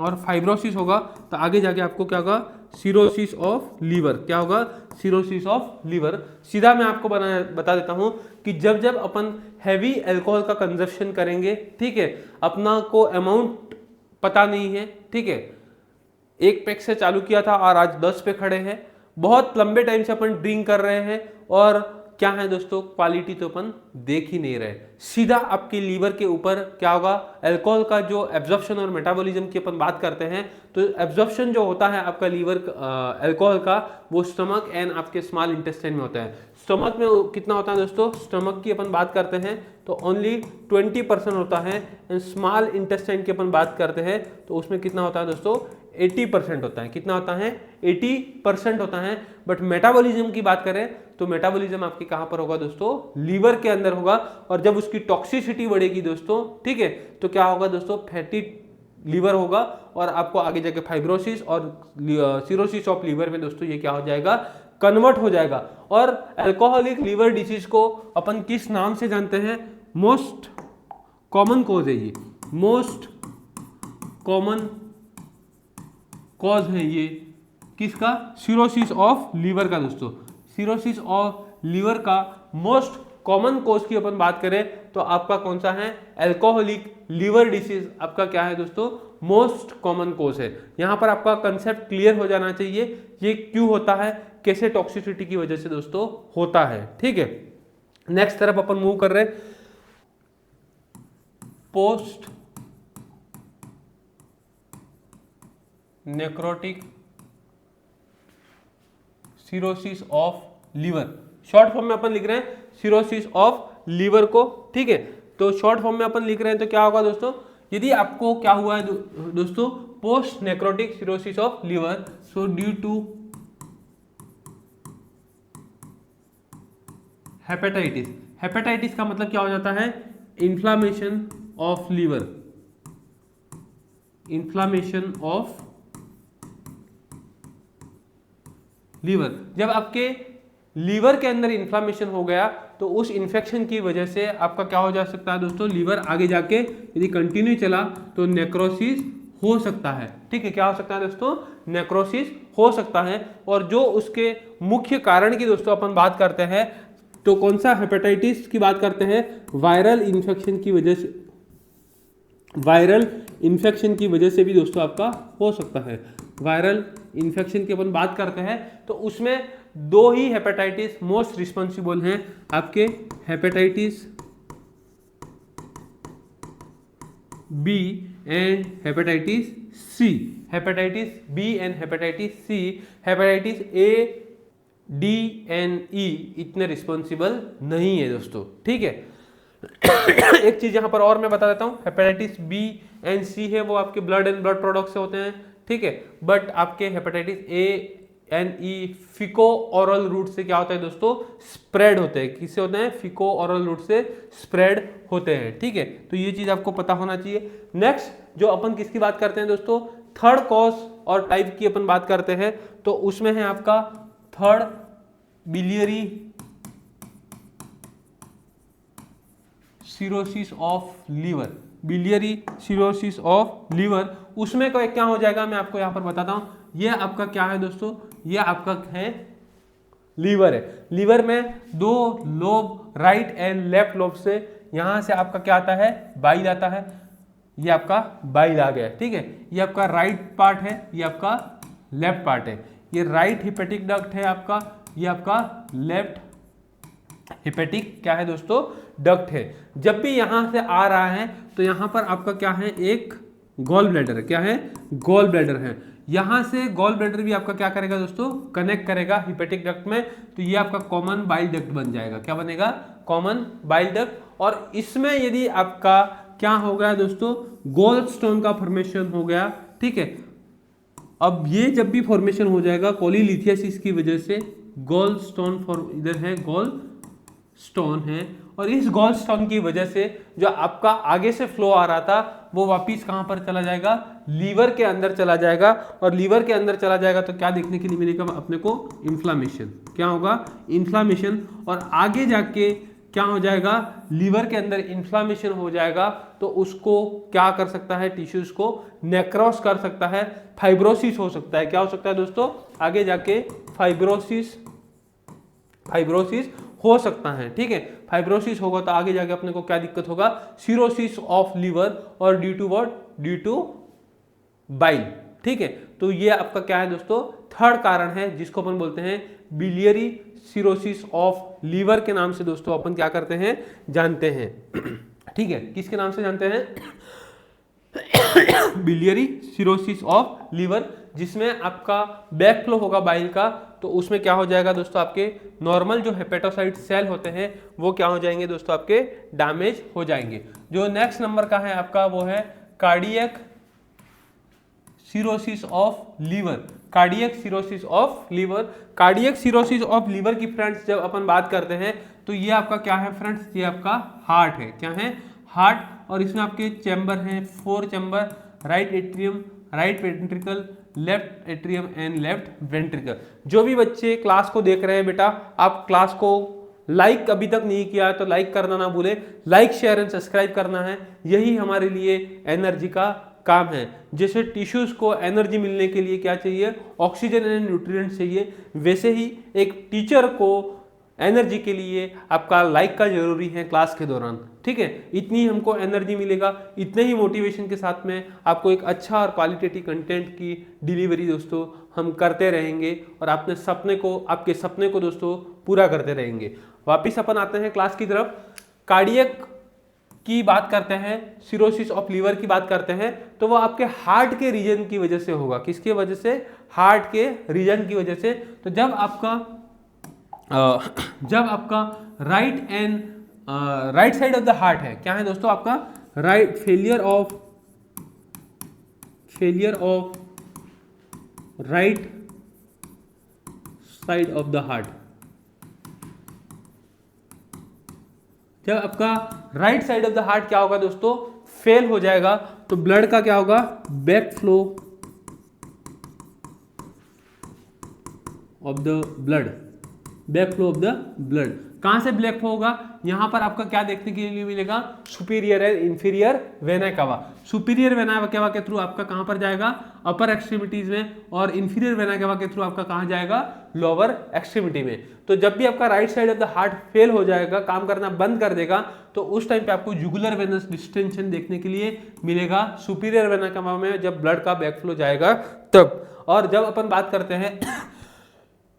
और फाइब्रोसिस होगा तो आगे जाके आपको क्या होगा, सिरोसिस ऑफ लीवर, क्या होगा, सिरोसिस ऑफ लीवर। सीधा मैं आपको बता देता हूं कि जब जब अपन हैवी अल्कोहल का कंजप्शन करेंगे, ठीक है, अपना को अमाउंट पता नहीं है, ठीक है, 1 पैक से चालू किया था और आज 10 पे खड़े हैं, बहुत लंबे टाइम से अपन ड्रिंक कर रहे हैं, और क्या है दोस्तों, क्वालिटी तो अपन देख ही नहीं रहे, सीधा आपके लीवर के ऊपर क्या होगा, अल्कोहल का जो एब्जॉर्प्शन और मेटाबॉलिज्म की अपन बात करते हैं, तो एब्जॉर्प्शन जो होता है आपका लीवर अल्कोहल का, वो स्टमक एंड आपके स्मॉल इंटेस्टाइन में होता है। स्टमक में कितना होता है दोस्तों, स्टमक की अपन बात करते हैं तो ओनली 20% होता है, एंड स्मॉल इंटेस्टाइन की अपन बात करते हैं तो उसमें कितना होता है दोस्तों, 80% होता है, कितना होता है, 80% होता है। बट मेटाबॉलिज्म की बात करें तो मेटाबॉलिज्म आपके कहां पर होगा दोस्तों, लीवर के अंदर होगा, और जब उसकी टॉक्सिसिटी बढ़ेगी दोस्तों, ठीक है, तो क्या होगा दोस्तों, फैटी लीवर होगा, और आपको आगे जाके फाइब्रोसिस और सिरोसिस ऑफ लीवर में दोस्तों ये क्या हो जाएगा, कन्वर्ट हो जाएगा। और अल्कोहलिक लीवर डिसीज को अपन किस नाम से जानते हैं, मोस्ट कॉमन कॉज है, ये मोस्ट कॉमन कॉज है ये किसका, सिरोसिस ऑफ लीवर का दोस्तों, सिरोसिस ऑफ लीवर का मोस्ट कॉमन कॉज की अपन बात करें तो आपका कौन सा है, अल्कोहलिक लीवर डिसीज आपका क्या है दोस्तों, मोस्ट कॉमन कॉज है। यहां पर आपका कंसेप्ट क्लियर हो जाना चाहिए, ये क्यों होता है, कैसे टॉक्सिसिटी की वजह से दोस्तों होता है, ठीक है। नेक्स्ट तरफ अपन मूव कर रहे हैं, post necrotic cirrhosis of liver, short form में अपन लिख रहे हैं सिरोसिस ऑफ लीवर को, ठीक है, तो शॉर्ट फॉर्म में अपन लिख रहे हैं तो क्या होगा दोस्तों, यदि आपको क्या हुआ है दोस्तों, post necrotic cirrhosis of liver, so due to hepatitis, hepatitis का मतलब क्या हो जाता है, inflammation of liver, inflammation of liver. जब आपके लीवर के अंदर इन्फ्लामेशन हो गया तो उस इन्फेक्शन की वजह से आपका क्या हो जा सकता है दोस्तों, लीवर आगे जाके यदि कंटिन्यू चला तो नेक्रोसिस हो सकता है, ठीक है, क्या हो सकता है दोस्तों, नेक्रोसिस हो सकता है। और जो उसके मुख्य कारण की दोस्तों अपन बात करते हैं तो कौन सा, हेपेटाइटिस की बात करते हैं, वायरल इन्फेक्शन की वजह से, वायरल इन्फेक्शन की वजह से भी दोस्तों आपका हो सकता है। वायरल इन्फेक्शन की अपन बात करते हैं तो उसमें 2 ही हेपेटाइटिस मोस्ट रिस्पॉन्सिबल हैं आपके, hepatitis B and hepatitis C, hepatitis B and hepatitis C, hepatitis A D and E इतने रिस्पॉन्सिबल नहीं है दोस्तों, ठीक है। एक चीज यहां पर और मैं बता देता हूं, हेपेटाइटिस बी एंड सी है वो आपके ब्लड एंड ब्लड प्रोडक्ट से होते हैं, ठीक है, बट आपके हेपेटाइटिस ए फीको ओरल रूट से क्या होता है दोस्तों, स्प्रेड होते हैं। किससे होते हैं, फीको ओरल रूट से स्प्रेड होते हैं। ठीक है, तो ये चीज आपको पता होना चाहिए। नेक्स्ट जो अपन किसकी बात करते हैं दोस्तों, थर्ड कॉज और टाइप की अपन बात करते हैं, तो उसमें है आपका third biliary cirrhosis of liver, biliary cirrhosis of liver. उसमें क्या हो जाएगा, मैं आपको यहां पर बताता हूं। ये आपका क्या है दोस्तों, ये आपका है लीवर है। लीवर में दो lobe, right and left lobe से यहां से आपका क्या आता है, बाइल आता है। ये आपका बाइल आ गया, ठीक है। ये आपका राइट पार्ट है, ये आपका लेफ्ट पार्ट है। ये राइट हिपेटिक डक्ट है आपका, ये आपका लेफ्ट हिपेटिक क्या है दोस्तों, डक्ट है। जब भी यहां से आ रहा है तो यहां पर आपका क्या है, एक गॉल ब्लैडर, क्या है, गॉल ब्लैडर है। यहां से गॉल ब्लैडर भी आपका क्या करेगा दोस्तों, कनेक्ट करेगा हिपेटिक डक्ट में, तो ये आपका कॉमन बाइल डक्ट बन जाएगा। क्या बनेगा, कॉमन बाइल डक्ट। और इसमें यदि आपका क्या हो गया दोस्तों, गोल्ड स्टोन का फॉर्मेशन हो गया, ठीक है। अब ये जब भी फॉर्मेशन हो जाएगा कोलिलिथियासिस की वजह से, गोल्ड स्टोन इधर है गोल्ड स्टोन है, और इस गोल्ड स्टोन की वजह से जो आपका आगे से फ्लो आ रहा था वो वापिस कहां पर चला जाएगा, लीवर के अंदर चला जाएगा। और लीवर के अंदर चला जाएगा तो क्या देखने के लिए मिलेगा अपने को, इन्फ्लामेशन। क्या होगा, इन्फ्लामेशन। और आगे जाके क्या हो जाएगा, लीवर के अंदर इन्फ्लामेशन हो जाएगा तो उसको क्या कर सकता है, टिश्यूज को नेक्रोस कर सकता है, फाइब्रोसिस हो सकता है। क्या हो सकता है दोस्तों, आगे जाके फाइब्रोसिस हो सकता है, ठीक है। फाइब्रोसिस होगा तो आगे जाके अपने को क्या दिक्कत होगा, सिरोसिस ऑफ लीवर, और due to what, due to bile, ठीक है। तो ये आपका क्या है दोस्तों, थर्ड कारण है जिसको अपन बोलते हैं बिलियरी सिरोसिस ऑफ लीवर के नाम से दोस्तों अपन क्या करते हैं, जानते हैं। ठीक है, किसके नाम से जानते हैं, बिलियरी सिरोसिस ऑफ लीवर, जिसमें आपका बैक फ्लो होगा बाइल का, तो उसमें क्या हो जाएगा दोस्तों, आपके नॉर्मल जो हेपेटोसाइट सेल होते हैं वो क्या हो जाएंगे दोस्तों, आपके डैमेज हो जाएंगे। जो नेक्स्ट नंबर का है आपका वो है cardiac cirrhosis of liver, cardiac cirrhosis of liver. Cardiac cirrhosis of liver की फ्रेंड्स जब अपन बात करते हैं तो ये आपका क्या है फ्रेंड्स, ये आपका हार्ट है। क्या है, हार्ट। और इसमें आपके चैम्बर हैं, 4 chamber, right atrium, right ventricle, left atrium and left ventricle. जो भी बच्चे क्लास को देख रहे हैं बेटा, आप क्लास को लाइक अभी तक नहीं किया तो लाइक करना ना भूले, लाइक शेयर एंड सब्सक्राइब करना है। यही हमारे लिए एनर्जी का काम है। जैसे टिश्यूज को एनर्जी मिलने के लिए क्या चाहिए, ऑक्सीजन एंड न्यूट्रिएंट्स चाहिए, वैसे ही एक टीचर को एनर्जी के लिए आपका लाइक का जरूरी है क्लास के दौरान, ठीक है। इतनी हमको एनर्जी मिलेगा, इतने ही मोटिवेशन के साथ में आपको एक अच्छा और क्वालिटेटिव कंटेंट की डिलीवरी दोस्तों हम करते रहेंगे, और आपके सपने को दोस्तों पूरा करते रहेंगे। वापिस अपन आते हैं क्लास की तरफ। कार्डियक की बात करते हैं, सिरोसिस ऑफ लीवर की बात करते हैं, तो वो आपके हार्ट के रीजन की वजह से होगा। किसकी वजह से, हार्ट के रीजन की वजह से। तो जब आपका right side of the heart है, क्या है दोस्तों आपका right, failure of right side of the heart. जब आपका right side of the heart क्या होगा दोस्तों, फेल हो जाएगा, तो ब्लड का क्या होगा, back flow of the blood, back flow of the blood. कहां से ब्लैक फ्लो होगा, यहां पर आपका क्या देखने के लिए मिलेगा, superior and inferior vena cava. Superior vena cava के थ्रू आपका कहां पर जाएगा, अपर एक्सट्रीमिटीज में, और इंफीरियर वेना कावा के थ्रू आपका कहां जाएगा, लोअर एक्सट्रीमिटी में। तो जब भी आपका right side of the heart fail हो जाएगा, काम करना बंद कर देगा, तो उस टाइम पे आपको जुगुलर वेनस डिस्टेंशन देखने के लिए मिलेगा सुपीरियर वेना कावा में, जब ब्लड का बैक फ्लो जाएगा तब। और जब अपन बात करते हैं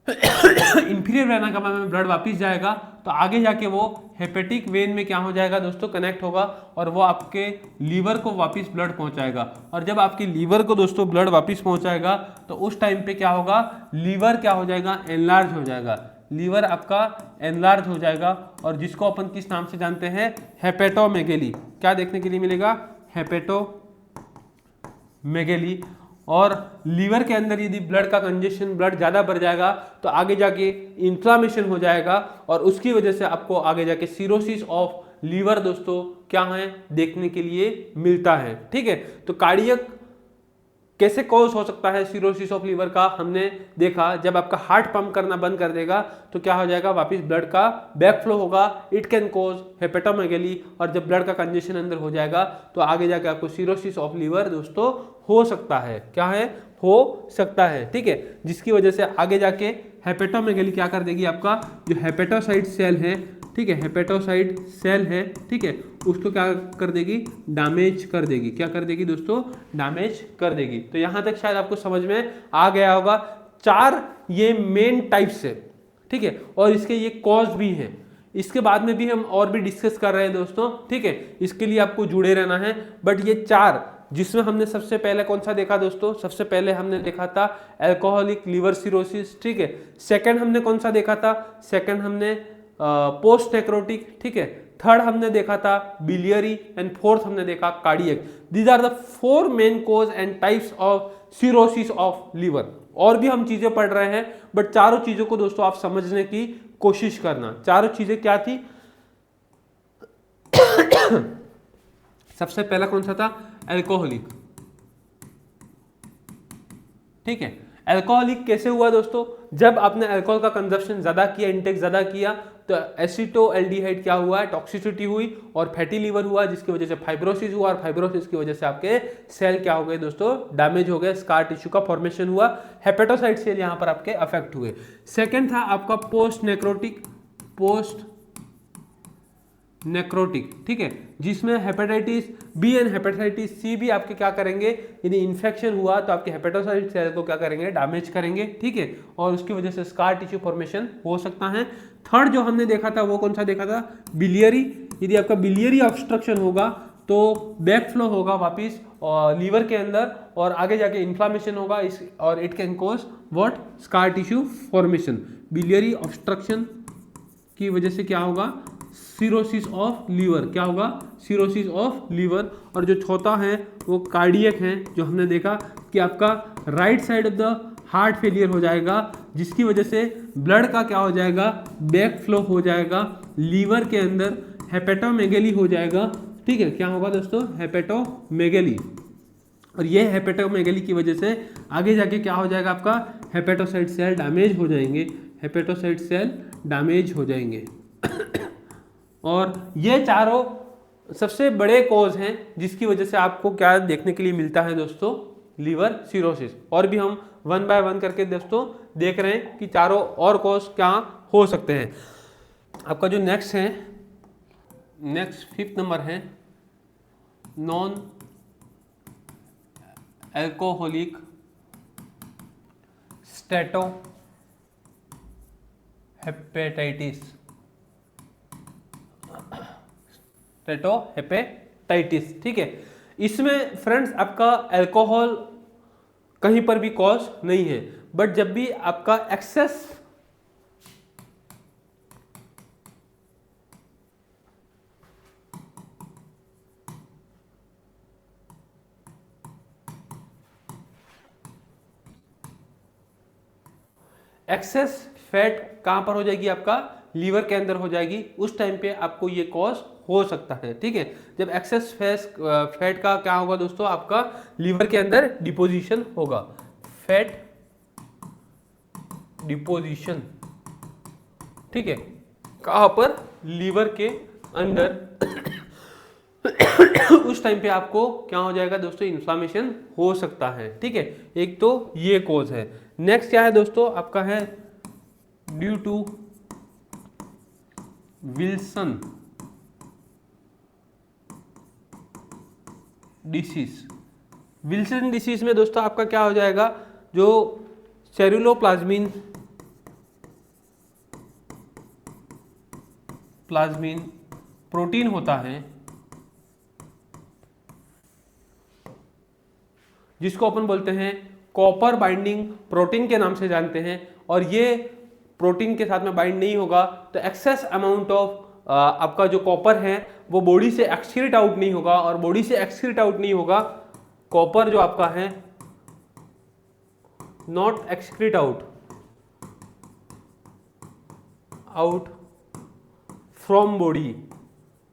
इंफीरियर वेना कावा में ब्लड वापस जाएगा, तो आगे जाके वो हेपेटिक वेन में क्या हो जाएगा दोस्तों, कनेक्ट होगा, और वो आपके लीवर को वापस ब्लड पहुंचाएगा। और जब आपके लीवर को दोस्तों ब्लड वापस पहुंचाएगा, तो उस टाइम पे क्या होगा, लीवर क्या हो जाएगा, एनलार्ज हो जाएगा। लीवर आपका एनलार्ज हो जाएगा, और जिसको अपन किस नाम से जानते हैं, हेपेटोमेगेली। क्या देखने के लिए मिलेगा, हेपेटोमेगेली। और लीवर के अंदर यदि ब्लड का कंजेशन, ब्लड ज़्यादा बढ़ जाएगा तो आगे जाके इन्फ्लामेशन हो जाएगा और उसकी वजह से आपको आगे जाके सिरोसिस ऑफ लीवर दोस्तों क्या है देखने के लिए मिलता है। ठीक है, तो कार्डियक कैसे कॉज हो सकता है सिरोसिस ऑफ लीवर का, हमने देखा जब आपका हार्ट पंप करना बंद कर देगा तो क्या हो जाएगा, वापस ब्लड का बैक फ्लो होगा, इट कैन कॉज हेपेटोमेगेली, और जब ब्लड का कंजेशन अंदर हो जाएगा तो आगे जाके आपको सिरोसिस ऑफ लीवर दोस्तों हो सकता है, क्या है, हो सकता है। ठीक है, जिसकी वजह से आगे जाके हेपेटोमेगेली क्या कर देगी, आपका जो हेपेटोसाइट सेल है, ठीक है, हेपेटोसाइट सेल है, ठीक है, उसको क्या कर देगी, डैमेज कर देगी। क्या कर देगी दोस्तों, डैमेज कर देगी। तो यहां तक शायद आपको समझ में आ गया होगा। 4 ये मेन टाइप्स है, ठीक है, और इसके ये कॉज भी हैं। इसके बाद में भी हम और भी डिस्कस कर रहे हैं दोस्तों, ठीक है, इसके लिए आपको जुड़े रहना है। बट ये 4 जिसमें हमने सबसे पहले कौन सा देखा दोस्तों, सबसे पहले हमने देखा था अल्कोहलिक लिवर सिरोसिस, ठीक है। सेकंड हमने कौन सा देखा था, सेकंड हमने पोस्ट नेक्रोटिक, ठीक है। थर्ड हमने देखा था बिलियरी एंड फोर्थ हमने देखा cardiac. These are the 4 main cause and types of cirrhosis of liver. और भी हम चीजें पढ़ रहे हैं, बट चारों चीजों को दोस्तों आप समझने की कोशिश करना। चारों चीजें क्या थी सबसे पहला कौन सा था, अल्कोहलिक, ठीक है। अल्कोहलिक कैसे हुआ दोस्तों, जब आपने अल्कोहल का कंजप्शन ज्यादा किया, इंटेक ज्यादा किया, तो एसिटोएल्डिहाइड क्या हुआ, टॉक्सिसिटी हुई और फैटी लीवर हुआ, जिसकी वजह से फाइब्रोसिस हुआ, और फाइब्रोसिस की वजह से आपके सेल क्या हो गए दोस्तों, डैमेज हो गए, स्कार टिश्यू का फॉर्मेशन हुआ, हेपेटोसाइट सेल यहाँ पर आपके अफेक्ट हुए। सेकेंड था आपका पोस्ट नेक्रोटिक, पोस्ट नेक्रोटिक, ठीक है, जिसमें hepatitis B and hepatitis C भी आपके क्या करेंगे, यदि इन्फेक्शन हुआ तो आपके हेपेटोसाइट सेल को क्या करेंगे, डैमेज करेंगे, ठीक है, और उसकी वजह से स्कार टिश्यू फॉर्मेशन हो सकता है। थर्ड जो हमने देखा था वो कौन सा देखा था, बिलियरी। यदि आपका बिलियरी ऑब्स्ट्रक्शन होगा तो बैक फ्लो होगा वापिस लीवर के अंदर और आगे जाके इन्फ्लामेशन होगा, इस और it can cause what, scar tissue formation. Biliary obstruction की वजह से क्या होगा, सिरोसिस ऑफ लीवर, क्या होगा, सिरोसिस ऑफ लीवर। और जो चौथा है वो कार्डियक है, जो हमने देखा कि आपका right side of the heart failure हो जाएगा, जिसकी वजह से ब्लड का क्या हो जाएगा, बैक फ्लो हो जाएगा, लीवर के अंदर हेपेटोमेगेली हो जाएगा, ठीक है, क्या होगा दोस्तों, हेपेटोमेगेली। और ये हेपेटोमेगेली की वजह से आगे जाके क्या हो जाएगा, आपका हेपेटोसाइट सेल डैमेज हो जाएंगे, हेपेटोसाइट सेल डैमेज हो जाएंगे। और ये चारों सबसे बड़े कॉज हैं जिसकी वजह से आपको क्या देखने के लिए मिलता है दोस्तों, लीवर सिरोसिस। और भी हम 1 बाय 1 करके दोस्तों देख रहे हैं कि चारों और कॉज क्या हो सकते हैं। आपका जो नेक्स्ट है, नेक्स्ट 5th नंबर है नॉन अल्कोहलिक स्टेटो हेपेटाइटिस, हेपेटाइटिस, ठीक है। इसमें फ्रेंड्स आपका अल्कोहल कहीं पर भी कॉज नहीं है, बट जब भी आपका एक्सेस फैट कहां पर हो जाएगी, आपका लीवर के अंदर हो जाएगी, उस टाइम पे आपको ये कॉज हो सकता है, ठीक है। जब एक्सेस फैट का क्या होगा दोस्तों, आपका लीवर के अंदर डिपोजिशन होगा, फैट डिपोजिशन, ठीक है, कहां पर, लीवर के अंदर उस टाइम पे आपको क्या हो जाएगा दोस्तों, इन्फ्लामेशन हो सकता है, ठीक है। एक तो ये कॉज है। नेक्स्ट क्या है दोस्तों, आपका है due to Wilson disease. Wilson disease में दोस्तों आपका क्या हो जाएगा, जो सेरुलोप्लाज्मिन प्रोटीन होता है, जिसको अपन बोलते हैं कॉपर बाइंडिंग प्रोटीन के नाम से जानते हैं, और ये प्रोटीन के साथ में बाइंड नहीं होगा तो एक्सेस अमाउंट ऑफ आपका जो कॉपर है वो बॉडी से एक्सक्रीट आउट नहीं होगा, और बॉडी से एक्सक्रीट आउट नहीं होगा, कॉपर जो आपका है not excrete out from body,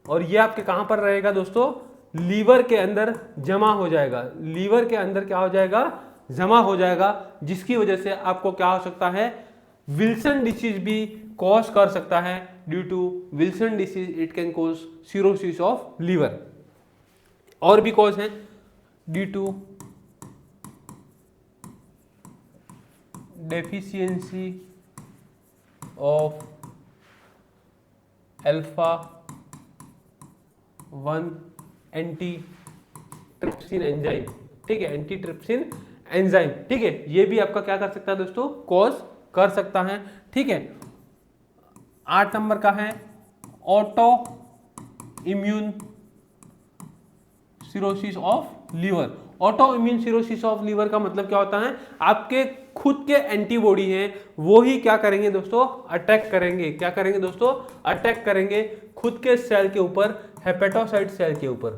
और ये आपके कहां पर रहेगा दोस्तों, लीवर के अंदर जमा हो जाएगा। लीवर के अंदर क्या हो जाएगा, जमा हो जाएगा, जिसकी वजह से आपको क्या हो सकता है, विल्सन डिसीज भी कॉज कर सकता है। Due to Wilson disease it can cause cirrhosis of liver. और भी कॉज है, due to deficiency of alpha 1 antitrypsin enzyme, ठीक है, एंटीट्रिप्सिन एंजाइम, ठीक है, ये भी आपका क्या कर सकता है दोस्तों, कॉज कर सकता है, ठीक है। 8 नंबर का है autoimmune cirrhosis of liver. Autoimmune cirrhosis of liver का मतलब क्या होता है, आपके खुद के एंटीबॉडी हैं वो ही क्या करेंगे दोस्तों, अटैक करेंगे। क्या करेंगे दोस्तों, अटैक करेंगे खुद के सेल के ऊपर, हेपेटोसाइट सेल के ऊपर,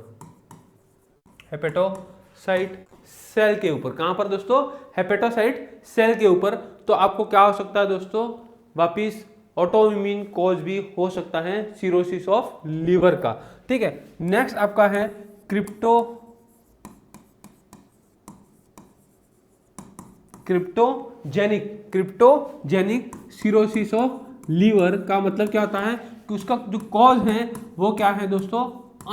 हेपेटोसाइट सेल के ऊपर। कहां पर दोस्तों, हेपेटोसाइट सेल के ऊपर। तो आपको क्या हो सकता है दोस्तों, वापिस ऑटो इम्यून कॉज भी हो सकता है सिरोसिस ऑफ लीवर का, ठीक है। नेक्स्ट आपका है क्रिप्टोजेनिक सिरोसिस ऑफ लीवर का मतलब क्या होता है कि उसका जो कॉज है वो क्या है दोस्तों,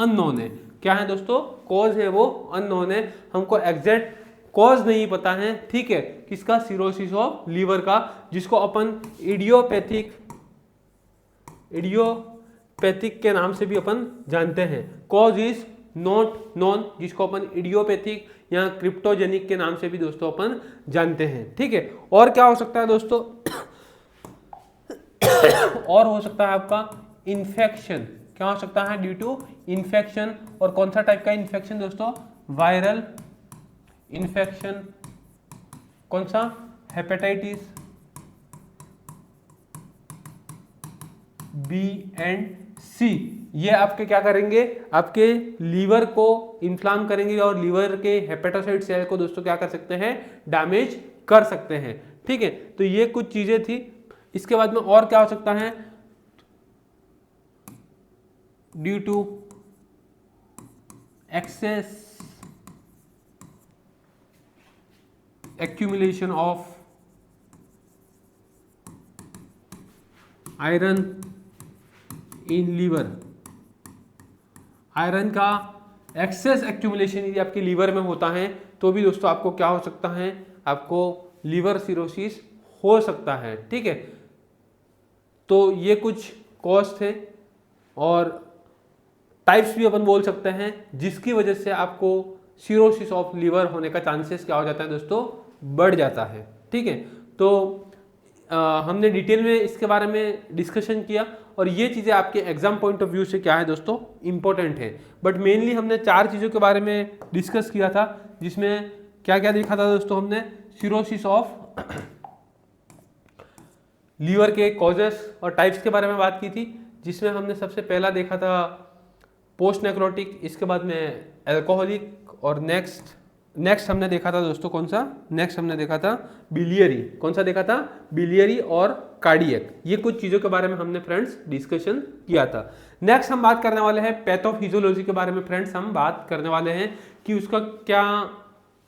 अननोन है। क्या है दोस्तों, कॉज है वो अननोन है, हमको एग्जैक्ट कॉज नहीं पता है, ठीक है, किसका, सिरोसिस ऑफ लीवर का, जिसको अपन इडियोपैथिक के नाम से भी अपन जानते हैं। कॉज इज नॉट नॉन, जिसको अपन इडियोपैथिक या क्रिप्टोजेनिक के नाम से भी दोस्तों अपन जानते हैं, ठीक है। और क्या हो सकता है दोस्तों और हो सकता है आपका इन्फेक्शन। क्या हो सकता है, ड्यू टू इन्फेक्शन। और कौन सा टाइप का इन्फेक्शन दोस्तों, वायरल इन्फेक्शन। कौन सा, हेपेटाइटिस बी एंड सी। ये आपके क्या करेंगे, आपके लीवर को इन्फ्लाम करेंगे और लीवर के हेपेटोसाइट सेल को दोस्तों क्या कर सकते हैं, डैमेज कर सकते हैं, ठीक है। तो ये कुछ चीजें थी। इसके बाद में और क्या हो सकता है, due to excess accumulation of iron in liver. Iron का एक्सेस एक्यूमुलेशन यदि आपके लीवर में होता है तो भी दोस्तों आपको क्या हो सकता है, आपको लीवर सिरोसिस हो सकता है, ठीक है। तो ये कुछ कॉज थे और टाइप्स भी अपन बोल सकते हैं जिसकी वजह से आपको सिरोसिस ऑफ लीवर होने का चांसेस क्या हो जाता है दोस्तों, बढ़ जाता है, ठीक है। तो हमने डिटेल में इसके बारे में डिस्कशन किया और ये चीज़ें आपके एग्जाम पॉइंट ऑफ व्यू से क्या है दोस्तों, इंपॉर्टेंट है। बट मेनली हमने 4 चीज़ों के बारे में डिस्कस किया था, जिसमें क्या क्या देखा था दोस्तों, हमने सिरोसिस ऑफ लीवर के कॉजेस और टाइप्स के बारे में बात की थी, जिसमें हमने सबसे पहला देखा था पोस्ट नेक्रोटिक, इसके बाद में एल्कोहलिक, और नेक्स्ट हमने देखा था दोस्तों कौन सा, नेक्स्ट हमने देखा था बिलियरी। कौन सा देखा था, बिलियरी और कार्डियक। ये कुछ चीज़ों के बारे में हमने फ्रेंड्स डिस्कशन किया था। नेक्स्ट हम बात करने वाले हैं पैथोफिजियोलॉजी के बारे में। फ्रेंड्स हम बात करने वाले हैं कि उसका क्या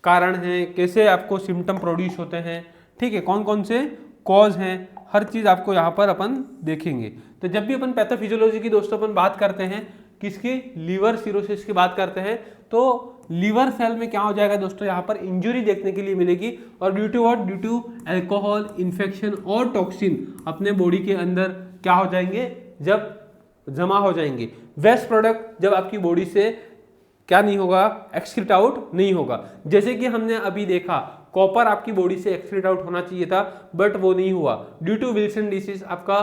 कारण है, कैसे आपको सिम्टम प्रोड्यूस होते हैं, ठीक है, कौन कौन से कॉज हैं, हर चीज़ आपको यहाँ पर अपन देखेंगे। तो जब भी अपन पैथोफिजियोलॉजी की दोस्तों अपन बात करते हैं, किसकी, लीवर सिरोसिस की बात करते हैं, तो लीवर सेल में क्या हो जाएगा दोस्तों, यहाँ पर इंजुरी देखने के लिए मिलेगी। और due to what, due to alcohol, infection और टॉक्सिन अपने बॉडी के अंदर क्या हो जाएंगे, जब जमा हो जाएंगे। वेस्ट प्रोडक्ट जब आपकी बॉडी से क्या नहीं होगा, एक्सक्रीट आउट नहीं होगा। जैसे कि हमने अभी देखा, कॉपर आपकी बॉडी से एक्सक्रीट आउट होना चाहिए था बट वो नहीं हुआ। ड्यू टू विल्सन डिसीज आपका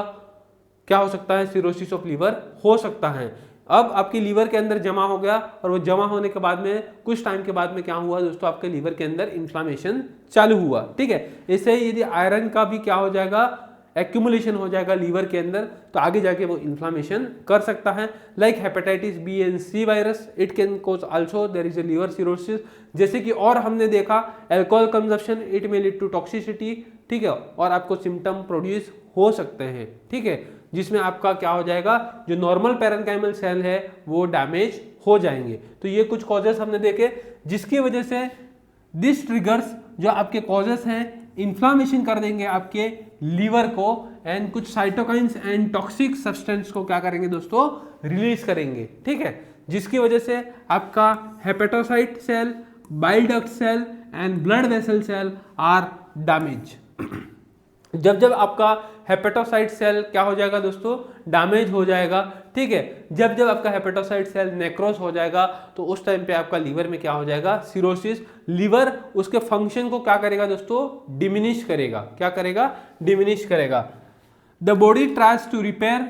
क्या हो सकता है, सिरोसिस ऑफ लीवर हो सकता है। अब आपकी लीवर के अंदर जमा हो गया और वो जमा होने के बाद में कुछ टाइम के बाद में क्या हुआ दोस्तों, आपके लीवर के अंदर इन्फ्लामेशन चालू हुआ, ठीक है। ऐसे ही यदि आयरन का भी क्या हो जाएगा, एक्यूमुलेशन हो जाएगा लीवर के अंदर, तो आगे जाके वो इन्फ्लामेशन कर सकता है। Like hepatitis B and C virus, it can cause also there is a liver cirrhosis. जैसे कि और हमने देखा alcohol consumption, it may lead to toxicity, ठीक है, और आपको सिम्टम प्रोड्यूस हो सकते हैं, ठीक है, जिसमें आपका क्या हो जाएगा, जो नॉर्मल पैरेन्काइमल सेल है वो डैमेज हो जाएंगे। तो ये कुछ कॉजेस हमने देखे जिसकी वजह से दिस ट्रिगर्स जो आपके कॉजेस हैं इन्फ्लामेशन कर देंगे आपके लीवर को, एंड कुछ साइटोकाइंस एंड टॉक्सिक सब्सटेंस को क्या करेंगे दोस्तों, रिलीज करेंगे, ठीक है, जिसकी वजह से आपका hepatocyte cell, bile duct cell and blood vessel cell are damage. जब जब आपका हेपेटोसाइट सेल क्या हो जाएगा दोस्तों, डैमेज हो जाएगा, ठीक है, जब जब आपका हेपेटोसाइट सेल नेक्रोस हो जाएगा तो उस टाइम पे आपका लीवर में क्या हो जाएगा, सिरोसिस। लीवर उसके फंक्शन को क्या करेगा दोस्तों, डिमिनिश करेगा। क्या करेगा, डिमिनिश करेगा। The body tries to repair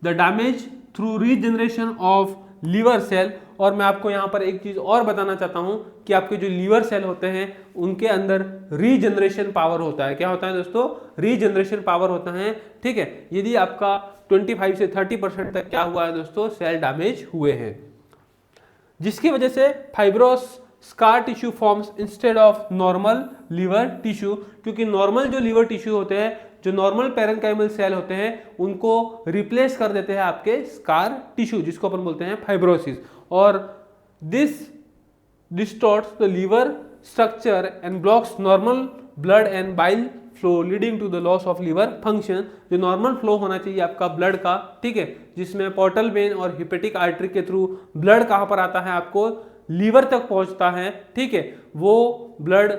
the damage through regeneration of liver cell. और मैं आपको यहाँ पर एक चीज और बताना चाहता हूँ कि आपके जो लीवर सेल होते हैं उनके अंदर रीजनरेशन पावर होता है। क्या होता है दोस्तों, रीजनरेशन पावर होता है, ठीक है। यदि आपका 25 से 30% तक क्या हुआ है दोस्तों, सेल डैमेज हुए हैं, जिसकी वजह से fibrous scar tissue forms instead of normal liver tissue. क्योंकि नॉर्मल जो लीवर टिश्यू होते हैं, जो नॉर्मल पैरेन्काइमल सेल होते हैं, उनको रिप्लेस कर देते हैं आपके स्कार टिश्यू, जिसको अपन बोलते हैं फाइब्रोसिस। और this distorts the liver structure and blocks normal blood and bile flow leading to the loss of liver function. जो नॉर्मल फ्लो होना चाहिए आपका ब्लड का, ठीक है, जिसमें पोर्टल वेन और हिपेटिक आर्टरी के थ्रू ब्लड कहाँ पर आता है, आपको लीवर तक पहुंचता है, ठीक है, वो ब्लड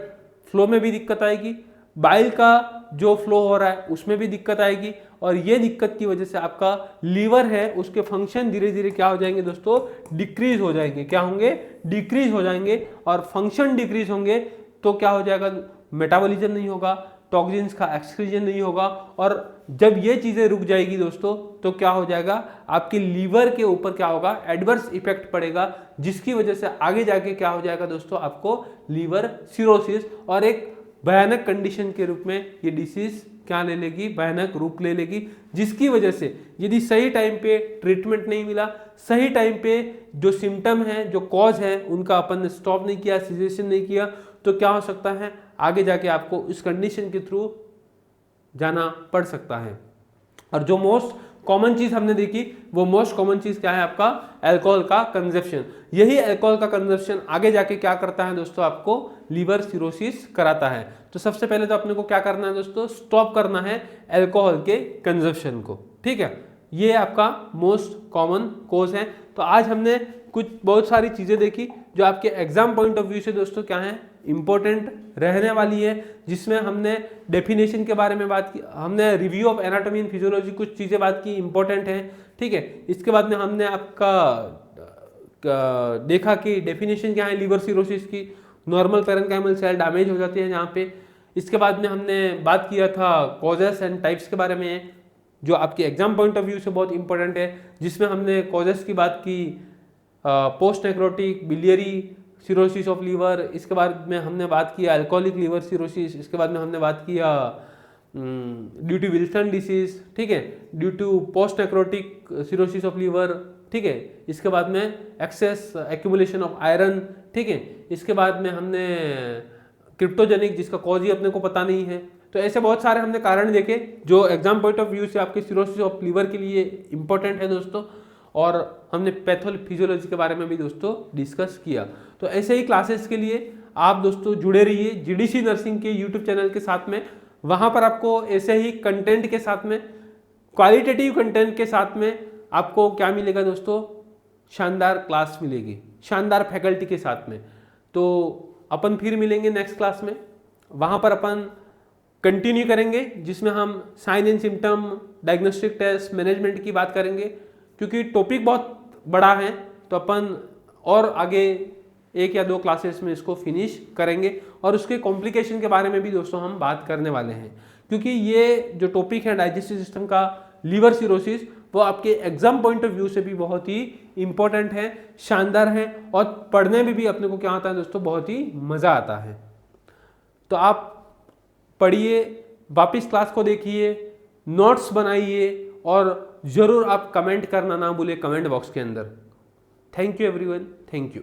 फ्लो में भी दिक्कत आएगी, बाइल का जो फ्लो हो रहा है उसमें भी दिक्कत आएगी, और ये दिक्कत की वजह से आपका लीवर है उसके फंक्शन धीरे धीरे क्या हो जाएंगे दोस्तों, डिक्रीज हो जाएंगे। क्या होंगे, डिक्रीज हो जाएंगे। और फंक्शन डिक्रीज होंगे तो क्या हो जाएगा, मेटाबॉलिज्म नहीं होगा, टॉक्सिन्स का एक्सक्रीजन नहीं होगा, और जब ये चीजें रुक जाएगी दोस्तों तो क्या हो जाएगा, आपके लीवर के ऊपर क्या होगा, एडवर्स इफेक्ट पड़ेगा, जिसकी वजह से आगे जाके क्या हो जाएगा दोस्तों, आपको लीवर सिरोसिस और एक भयानक कंडीशन के रूप में ये डिसीज क्या ले लेगी, भयानक रूप ले लेगी। जिसकी वजह से यदि सही टाइम पे ट्रीटमेंट नहीं मिला, सही टाइम पे जो सिम्टम है, जो कॉज है, उनका अपन ने स्टॉप नहीं किया, सिजेशन नहीं किया, तो क्या हो सकता है, आगे जाके आपको इस कंडीशन के थ्रू जाना पड़ सकता है। और जो मोस्ट कॉमन चीज हमने देखी, वो मोस्ट कॉमन चीज क्या है, आपका अल्कोहल का कंजप्शन। यही अल्कोहल का कंजप्शन आगे जाके क्या करता है दोस्तों, आपको लीवर सिरोसिस कराता है। तो सबसे पहले तो अपने को क्या करना है दोस्तों, स्टॉप करना है अल्कोहल के कंजप्शन को, ठीक है। ये आपका मोस्ट कॉमन कोज है। तो आज हमने कुछ बहुत सारी चीजें देखी जो आपके एग्जाम पॉइंट ऑफ व्यू से दोस्तों क्या है, इंपॉर्टेंट रहने वाली है, जिसमें हमने डेफिनेशन के बारे में बात की, हमने review of anatomy and physiology कुछ चीजें बात की, इंपॉर्टेंट है, ठीक है। इसके बाद में हमने आपका देखा कि डेफिनेशन क्या है लीवर सिरोसिस की, नॉर्मल पैरेन्काइमल सेल डैमेज हो जाती है जहाँ पे। इसके बाद में हमने बात किया था कॉजेस एंड टाइप्स के बारे में, जो आपके एग्जाम पॉइंट ऑफ व्यू से बहुत इंपॉर्टेंट है, जिसमें हमने कॉजेस की बात की, post necrotic biliary cirrhosis of liver. इसके बाद में हमने बात किया अल्कोहलिक लीवर सिरोसिस। इसके बाद में हमने बात किया ड्यू टू विल्सन डिसीज, ठीक है, due to post necrotic cirrhosis of liver, ठीक है। इसके बाद में एक्सेस एक्यूमुलेशन ऑफ आयरन, ठीक है। इसके बाद में हमने क्रिप्टोजेनिक, जिसका कॉज ही अपने को पता नहीं है। तो ऐसे बहुत सारे हमने कारण देखे जो एग्जाम पॉइंट ऑफ व्यू से आपके सिरोसिस ऑफ लीवर के लिए इंपॉर्टेंट है दोस्तों। और हमने पैथोफिजियोलॉजी के बारे में भी दोस्तों डिस्कस किया। तो ऐसे ही क्लासेस के लिए आप दोस्तों जुड़े रहिए जीडीसी नर्सिंग के यूट्यूब चैनल के साथ में। वहाँ पर आपको ऐसे ही कंटेंट के साथ में, क्वालिटेटिव कंटेंट के साथ में आपको क्या मिलेगा दोस्तों, शानदार क्लास मिलेगी, शानदार फैकल्टी के साथ में। तो अपन फिर मिलेंगे नेक्स्ट क्लास में, वहाँ पर अपन कंटिन्यू करेंगे, जिसमें हम sign and symptom, diagnostic test, management की बात करेंगे। क्योंकि टॉपिक बहुत बड़ा है तो अपन और आगे 1 या 2 क्लासेस में इसको फिनिश करेंगे, और उसके कॉम्प्लिकेशन के बारे में भी दोस्तों हम बात करने वाले हैं। क्योंकि ये जो टॉपिक है डाइजेस्टिव सिस्टम का, लीवर सिरोसिस, वो आपके एग्जाम पॉइंट ऑफ व्यू से भी बहुत ही इंपॉर्टेंट है, शानदार है, और पढ़ने में भी अपने को क्या आता है दोस्तों, बहुत ही मज़ा आता है। तो आप पढ़िए, वापस क्लास को देखिए, नोट्स बनाइए और ज़रूर आप कमेंट करना ना भूलें कमेंट बॉक्स के अंदर। Thank you everyone, thank you.